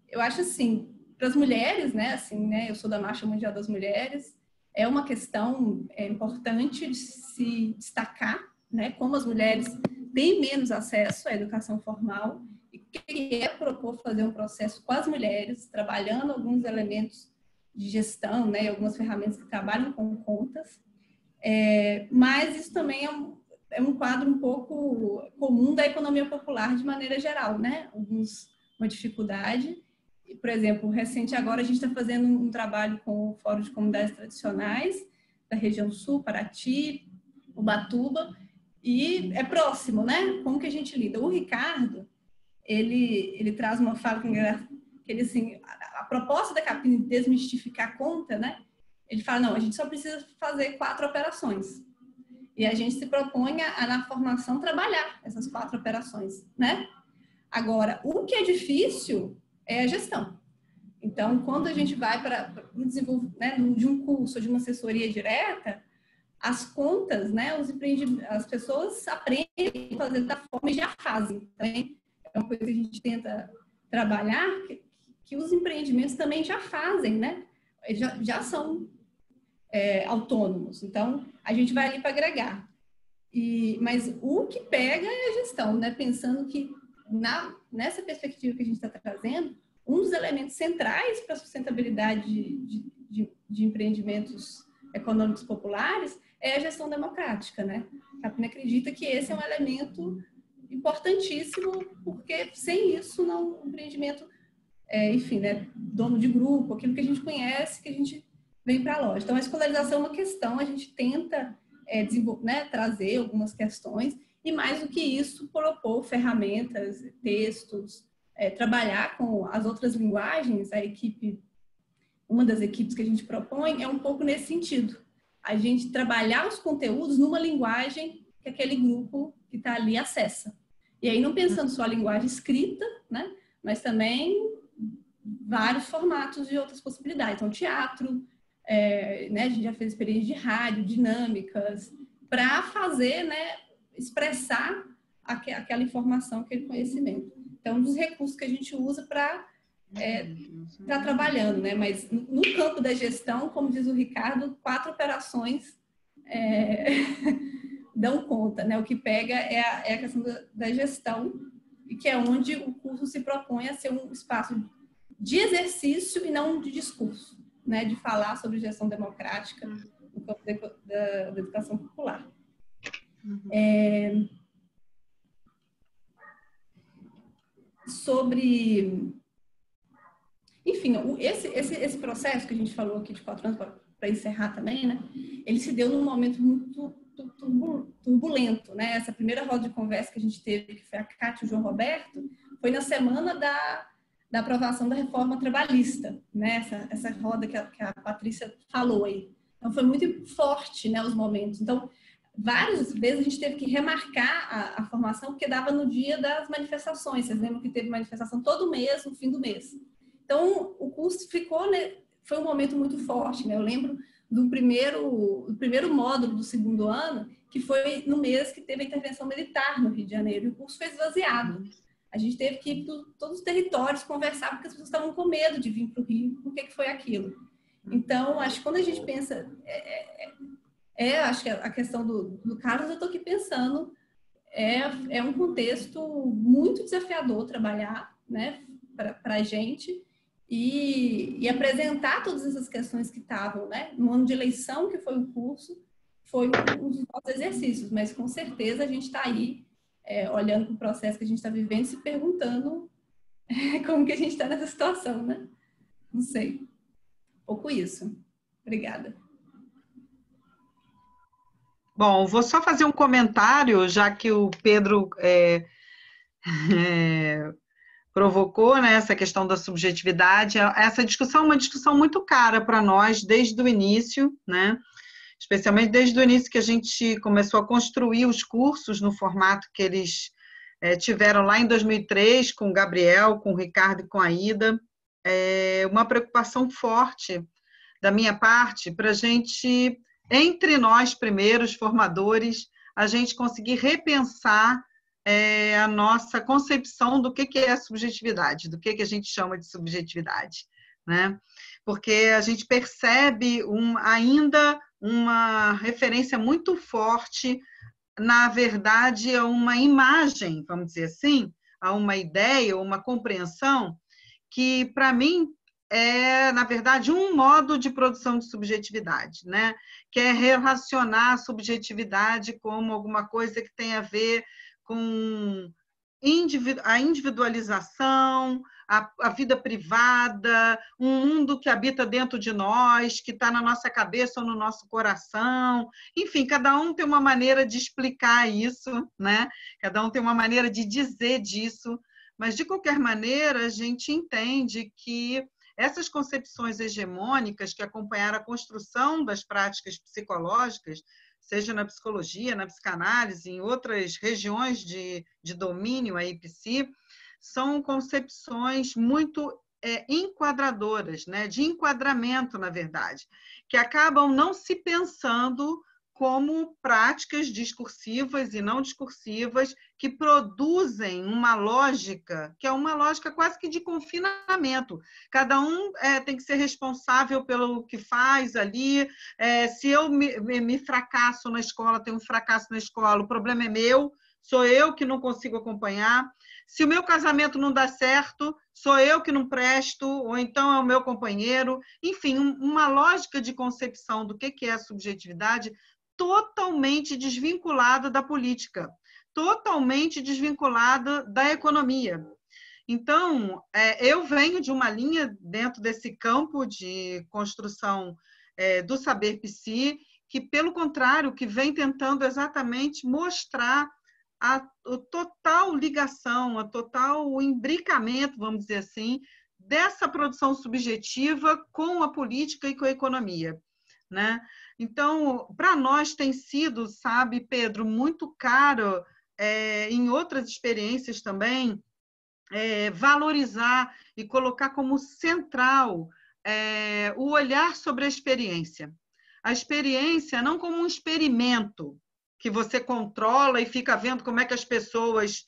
eu acho assim, para as mulheres, né, assim, né, eu sou da Marcha Mundial das Mulheres, é uma questão importante de se destacar, né, como as mulheres têm menos acesso à educação formal e que propor fazer um processo com as mulheres, trabalhando alguns elementos de gestão, né, e algumas ferramentas que trabalham com contas, mas isso também é um quadro um pouco comum da economia popular de maneira geral, né, uma dificuldade. Por exemplo, recente agora a gente está fazendo um trabalho com o Fórum de Comunidades Tradicionais da região sul, Paraty, Ubatuba, e é próximo, né? Como que a gente lida? O Ricardo, ele traz uma fala que ele, assim, a proposta da Capina de desmistificar a conta, né? Ele fala, não, a gente só precisa fazer 4 operações. E a gente se propõe na formação, trabalhar essas 4 operações, né? Agora, o que é difícil é a gestão. Então, quando a gente vai para o desenvolvimento, né, de um curso, de uma assessoria direta, as contas, né, as pessoas aprendem a fazer da forma e já fazem. Também é uma coisa que a gente tenta trabalhar, que os empreendimentos também já fazem, né? Já são autônomos. Então, a gente vai ali para agregar. Mas o que pega é a gestão, né? Pensando que nessa perspectiva que a gente está trazendo, um dos elementos centrais para a sustentabilidade de empreendimentos econômicos populares é a gestão democrática, né? A Capina acredita que esse é um elemento importantíssimo, porque sem isso o empreendimento, enfim, né, dono de grupo, aquilo que a gente conhece, que a gente vem para a loja. Então, a escolarização é uma questão, a gente tenta desenvolver, né, trazer algumas questões, e mais do que isso, propor ferramentas, textos, trabalhar com as outras linguagens. Uma das equipes que a gente propõe é um pouco nesse sentido. A gente trabalhar os conteúdos numa linguagem que aquele grupo que está ali acessa. E aí não pensando só a linguagem escrita, né, mas também vários formatos de outras possibilidades. Então, teatro, né, a gente já fez experiência de rádio, dinâmicas, para fazer, né, expressar aquela informação, aquele conhecimento. Então, um dos recursos que a gente usa para estar trabalhando, né? Mas no campo da gestão, como diz o Ricardo, 4 operações dão conta, né? O que pega é a questão da gestão, e que é onde o curso se propõe a ser um espaço de exercício e não de discurso, né? De falar sobre gestão democrática no campo da educação popular. Sobre... Enfim, esse processo que a gente falou aqui de 4 anos, para encerrar também, né? Ele se deu num momento muito turbulento, né? Essa primeira roda de conversa que a gente teve, que foi a Cátia e o João Roberto, foi na semana da aprovação da reforma trabalhista, né? Essa roda que a Patrícia falou aí. Então, foi muito forte, né, os momentos. Então, várias vezes a gente teve que remarcar a formação, porque dava no dia das manifestações. Vocês lembram que teve manifestação todo mês, no fim do mês. Então, o curso ficou, né, foi um momento muito forte, né? Eu lembro do primeiro módulo do 2º ano, que foi no mês que teve a intervenção militar no Rio de Janeiro, e o curso foi esvaziado. A gente teve que ir para todos os territórios conversar, porque as pessoas estavam com medo de vir para o Rio, o que foi aquilo. Então, acho que quando a gente pensa... acho que a questão do Carlos, eu estou aqui pensando, é um contexto muito desafiador trabalhar, né, para a gente, e apresentar todas essas questões que estavam, né, no ano de eleição, que foi o curso, foi um dos nossos exercícios, mas com certeza a gente está aí, olhando para o processo que a gente está vivendo, se perguntando como que a gente está nessa situação, né? Não sei. Um pouco isso. Obrigada. Bom, vou só fazer um comentário, já que o Pedro provocou, né, essa questão da subjetividade. Essa discussão é uma discussão muito cara para nós desde o início, né? Especialmente desde o início que a gente começou a construir os cursos no formato que eles tiveram lá em 2003, com o Gabriel, com o Ricardo e com a Ida. Uma preocupação forte da minha parte para a gente, entre nós primeiros formadores, a gente conseguir repensar a nossa concepção do que é a subjetividade, do que a gente chama de subjetividade, né? Porque a gente percebe ainda uma referência muito forte, na verdade, a uma imagem, vamos dizer assim, a uma ideia, uma compreensão, que, para mim, é, na verdade, um modo de produção de subjetividade, né? Que é relacionar a subjetividade como alguma coisa que tem a ver com a individualização, a vida privada, um mundo que habita dentro de nós, que está na nossa cabeça ou no nosso coração. Enfim, cada um tem uma maneira de explicar isso, né? Cada um tem uma maneira de dizer disso, mas, de qualquer maneira, a gente entende que essas concepções hegemônicas que acompanharam a construção das práticas psicológicas, seja na psicologia, na psicanálise, em outras regiões de domínio, a IPC, são concepções muito enquadradoras, né? De enquadramento, na verdade, que acabam não se pensando como práticas discursivas e não discursivas que produzem uma lógica, que é uma lógica quase que de confinamento. Cada um tem que ser responsável pelo que faz ali. Se eu me fracasso na escola, tenho um fracasso na escola, o problema é meu, sou eu que não consigo acompanhar. Se o meu casamento não dá certo, sou eu que não presto, ou então é o meu companheiro. Enfim, uma lógica de concepção do que é a subjetividade totalmente desvinculada da política, totalmente desvinculada da economia. Então, eu venho de uma linha dentro desse campo de construção do saber psi, que, pelo contrário, que vem tentando exatamente mostrar a total ligação, a total imbricamento, vamos dizer assim, dessa produção subjetiva com a política e com a economia, né? Então, para nós tem sido, sabe, Pedro, muito caro, em outras experiências também, valorizar e colocar como central o olhar sobre a experiência. A experiência não como um experimento que você controla e fica vendo como é que as pessoas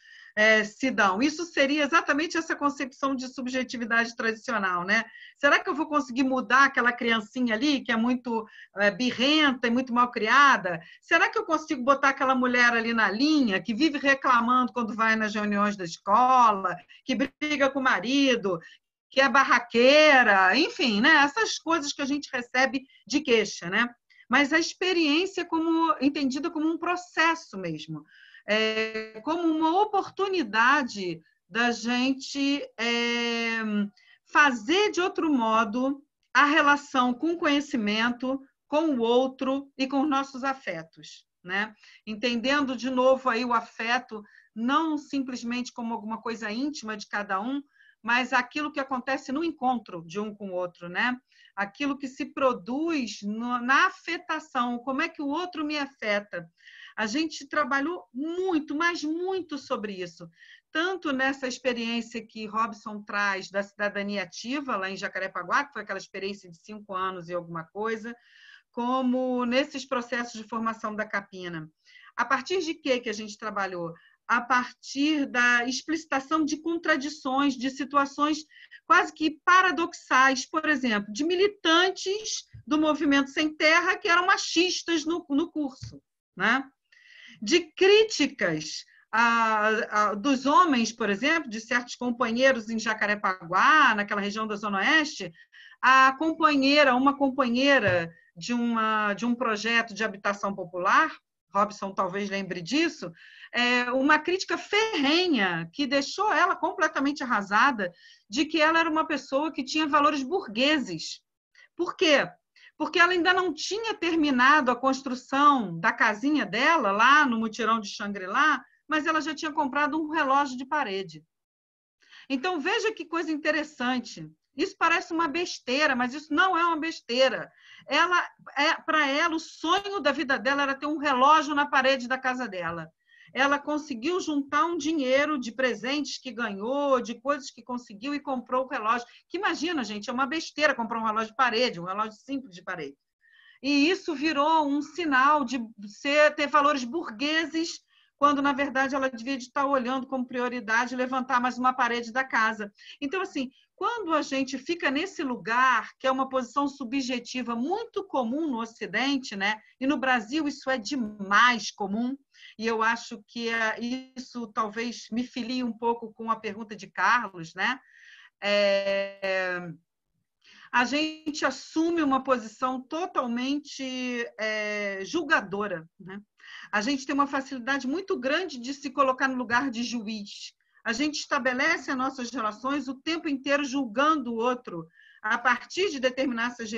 se dão. Isso seria exatamente essa concepção de subjetividade tradicional, né? Será que eu vou conseguir mudar aquela criancinha ali que é muito birrenta e muito mal criada? Será que eu consigo botar aquela mulher ali na linha que vive reclamando quando vai nas reuniões da escola, que briga com o marido, que é barraqueira, enfim, né? Essas coisas que a gente recebe de queixa, né? Mas a experiência entendida como um processo mesmo, como uma oportunidade da gente fazer de outro modo a relação com o conhecimento, com o outro e com os nossos afetos, né? Entendendo de novo aí o afeto não simplesmente como alguma coisa íntima de cada um, mas aquilo que acontece no encontro de um com o outro, né? Aquilo que se produz na afetação, como é que o outro me afeta. A gente trabalhou muito, mas muito sobre isso, tanto nessa experiência que Robson traz da cidadania ativa, lá em Jacarepaguá, que foi aquela experiência de 5 anos e alguma coisa, como nesses processos de formação da Capina. A partir de que a gente trabalhou? a partir da explicitação de contradições, de situações quase que paradoxais, por exemplo, de militantes do Movimento Sem Terra que eram machistas no curso, né? De críticas dos homens, por exemplo, de certos companheiros em Jacarepaguá, naquela região da Zona Oeste, uma companheira de um projeto de habitação popular, Robson talvez lembre disso, uma crítica ferrenha que deixou ela completamente arrasada de que ela era uma pessoa que tinha valores burgueses. Por quê? Porque ela ainda não tinha terminado a construção da casinha dela, lá no mutirão de Xangri-Lá, mas ela já tinha comprado um relógio de parede. Então, veja que coisa interessante. Isso parece uma besteira, mas isso não é uma besteira. Para ela, o sonho da vida dela era ter um relógio na parede da casa dela. Ela conseguiu juntar um dinheiro de presentes que ganhou, de coisas que conseguiu e comprou o relógio. Que imagina, gente, é uma besteira comprar um relógio de parede, um relógio simples de parede. E isso virou um sinal de ter valores burgueses, quando, na verdade, ela devia estar olhando como prioridade levantar mais uma parede da casa. Então, assim, quando a gente fica nesse lugar, que é uma posição subjetiva muito comum no Ocidente, né? E no Brasil isso é demais comum, e eu acho que isso talvez me filie um pouco com a pergunta de Carlos, né? A gente assume uma posição totalmente julgadora, né? A gente tem uma facilidade muito grande de se colocar no lugar de juiz. A gente estabelece as nossas relações o tempo inteiro julgando o outro a partir de determinadas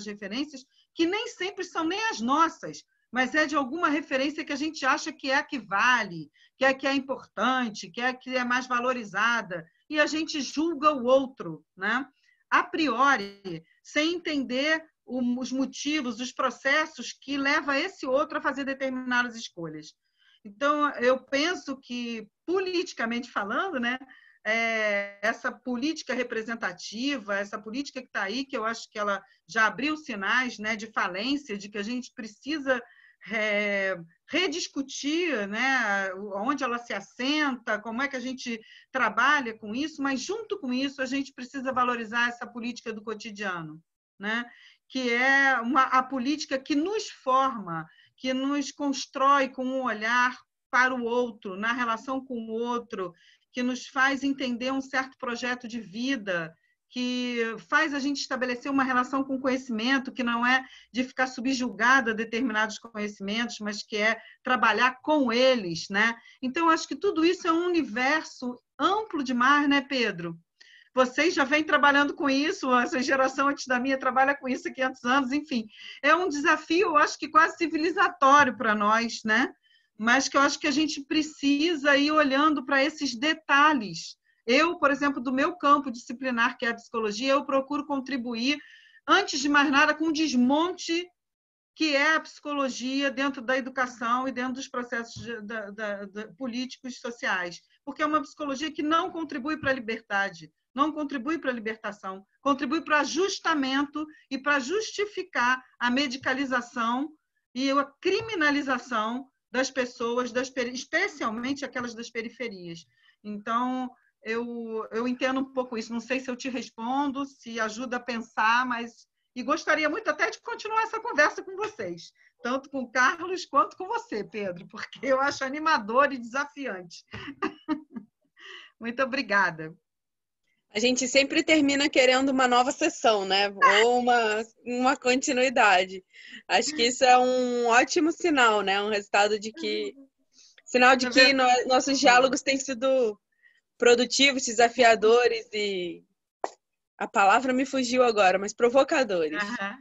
referências que nem sempre são nem as nossas, mas é de alguma referência que a gente acha que é a que vale, que é importante, que é mais valorizada, e a gente julga o outro, né? A priori, sem entender os motivos, os processos que levam esse outro a fazer determinadas escolhas. Então, eu penso que, politicamente falando, né, essa política representativa, essa política que está aí, que eu acho que ela já abriu sinais, né, de falência, de que a gente precisa rediscutir, né, onde ela se assenta, como é que a gente trabalha com isso, mas, junto com isso, a gente precisa valorizar essa política do cotidiano, né, que é a política que nos forma, que nos constrói com um olhar para o outro, na relação com o outro, que nos faz entender um certo projeto de vida, que faz a gente estabelecer uma relação com o conhecimento, que não é de ficar subjugada a determinados conhecimentos, mas que é trabalhar com eles, né? Então, acho que tudo isso é um universo amplo demais, né, Pedro? Vocês já vêm trabalhando com isso, essa geração antes da minha trabalha com isso há 500 anos, enfim. É um desafio, eu acho que quase civilizatório para nós, né? Mas que eu acho que a gente precisa ir olhando para esses detalhes. Eu, por exemplo, do meu campo disciplinar, que é a psicologia, eu procuro contribuir, antes de mais nada, com o desmonte que é a psicologia dentro da educação e dentro dos processos políticos e sociais. Porque é uma psicologia que não contribui para a liberdade, não contribui para a libertação, contribui para o ajustamento e para justificar a medicalização e a criminalização das pessoas, especialmente aquelas das periferias. Então, eu entendo um pouco isso. Não sei se eu te respondo, se ajuda a pensar, mas... E gostaria muito até de continuar essa conversa com vocês, tanto com o Carlos quanto com você, Pedro, porque eu acho animador e desafiante. Muito obrigada. A gente sempre termina querendo uma nova sessão, né? Ou uma continuidade. Acho que isso é um ótimo sinal, né? Um resultado de que... Sinal de que nossos diálogos têm sido produtivos, desafiadores e... A palavra me fugiu agora, mas provocadores. Uhum.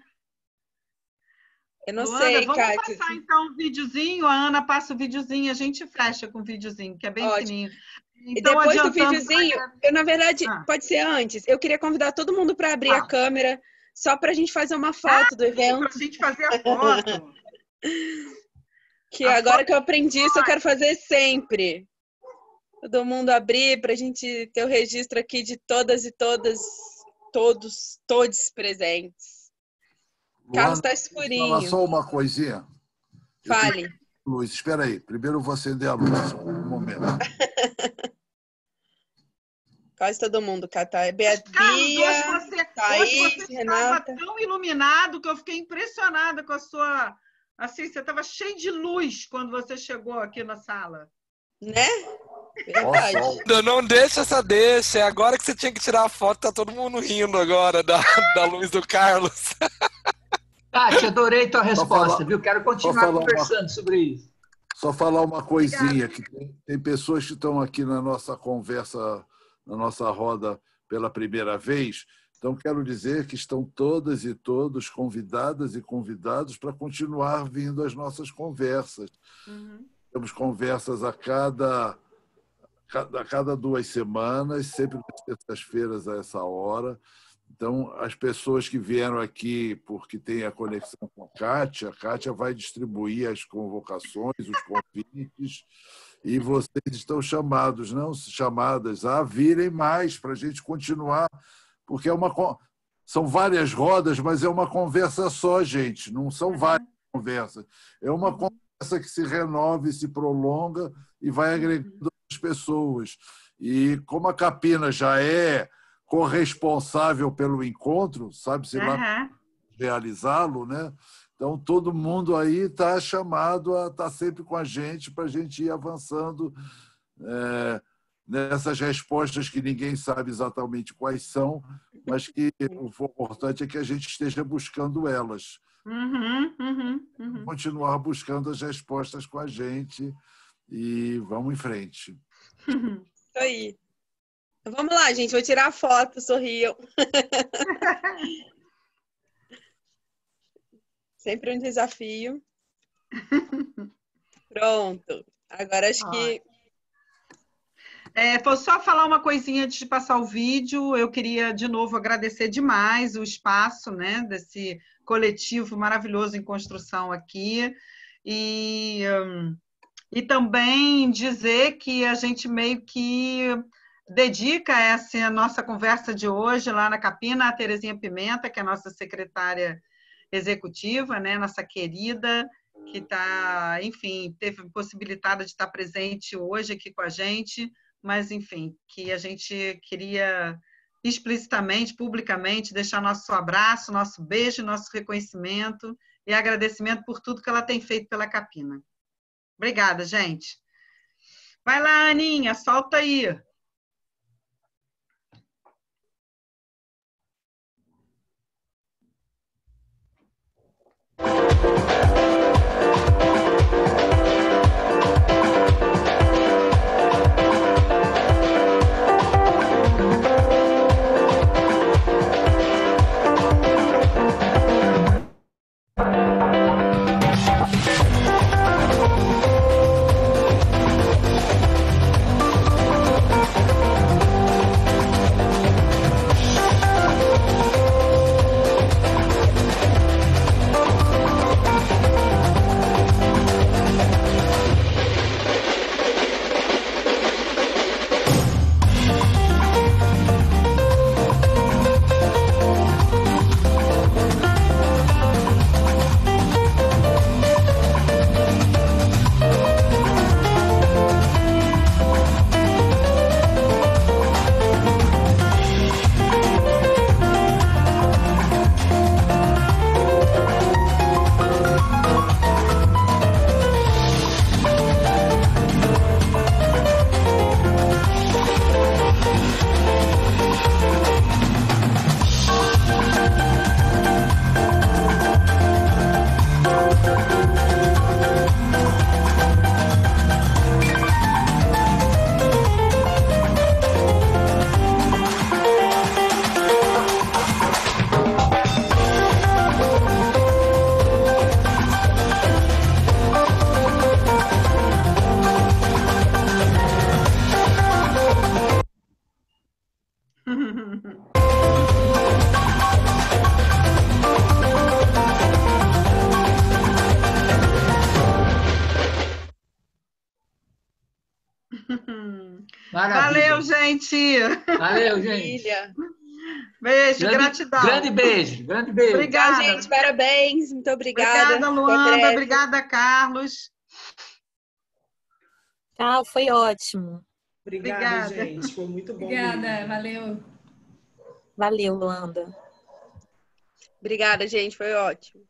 Eu não Luana, sei, vamos Kátia. passar então um videozinho, a Ana passa o videozinho, a gente fecha com o videozinho, que é bem fininho. Então, e depois do videozinho, na verdade, pode ser antes, eu queria convidar todo mundo para abrir a câmera, só para a gente fazer uma foto do evento. Para a gente fazer a foto. Que agora que eu aprendi isso, eu quero fazer sempre. Todo mundo abrir, para a gente ter o registro aqui de todas e todos presentes. Luana, Carlos está escurinho. falar só uma coisinha. Fale. luz. Espera aí, primeiro eu vou acender a luz. Um momento. Quase todo mundo, Cata. Carlos, Bia, hoje você Thaís, estava Renata. tão iluminado que eu fiquei impressionada com a sua... Assim, você estava cheio de luz quando você chegou aqui na sala. Né? Verdade. Não deixa essa deixa. É agora que você tinha que tirar a foto, tá todo mundo rindo agora da luz do Carlos. Tati, adorei tua resposta, falar, viu? Quero continuar conversando sobre isso. Só falar uma coisinha, que tem pessoas que estão aqui na nossa conversa, na nossa roda pela primeira vez. Então, quero dizer que estão todas e todos convidadas e convidados para continuar vindo às nossas conversas. Temos conversas a cada 2 semanas, sempre nas terças-feiras a essa hora. Então, as pessoas que vieram aqui porque tem a conexão com a Kátia vai distribuir as convocações, os convites, e vocês estão chamadas a virem mais para a gente continuar, porque são várias rodas, mas é uma conversa só, gente, não são várias conversas. É uma conversa que se renova e se prolonga e vai agregando as pessoas. E como a Capina já é corresponsável pelo encontro, sabe-se lá realizá-lo, né? Então, todo mundo aí está chamado a estar sempre com a gente para a gente ir avançando nessas respostas que ninguém sabe exatamente quais são, mas que o importante é que a gente esteja buscando elas. Continuar buscando as respostas com a gente e vamos em frente. Isso aí. Então, vamos lá, gente. Vou tirar a foto, sorriam. Sempre um desafio. Pronto. Agora acho que... Vou só falar uma coisinha antes de passar o vídeo. Eu queria, de novo, agradecer demais o espaço, né, desse coletivo maravilhoso em construção aqui. E também dizer que a gente meio que dedica essa nossa conversa de hoje lá na Capina a Terezinha Pimenta, que é a nossa secretária executiva, né, nossa querida, que está, enfim, teve possibilitada de estar presente hoje aqui com a gente, mas, enfim, que a gente queria explicitamente, publicamente, deixar nosso abraço, nosso beijo, nosso reconhecimento e agradecimento por tudo que ela tem feito pela Capina. Obrigada, gente. Vai lá, Aninha, solta aí. Maravilha. Valeu, gente. Valeu, gente. Beijo, gratidão. Grande beijo, grande beijo. Obrigada. Tchau, gente. Parabéns. Muito obrigada. Obrigada, Luanda. Obrigada, Carlos. Tchau, foi ótimo. Obrigada, Obrigada. gente. Foi muito bom. Obrigada, mesmo. valeu. Valeu, Luanda. Obrigada, gente. Foi ótimo.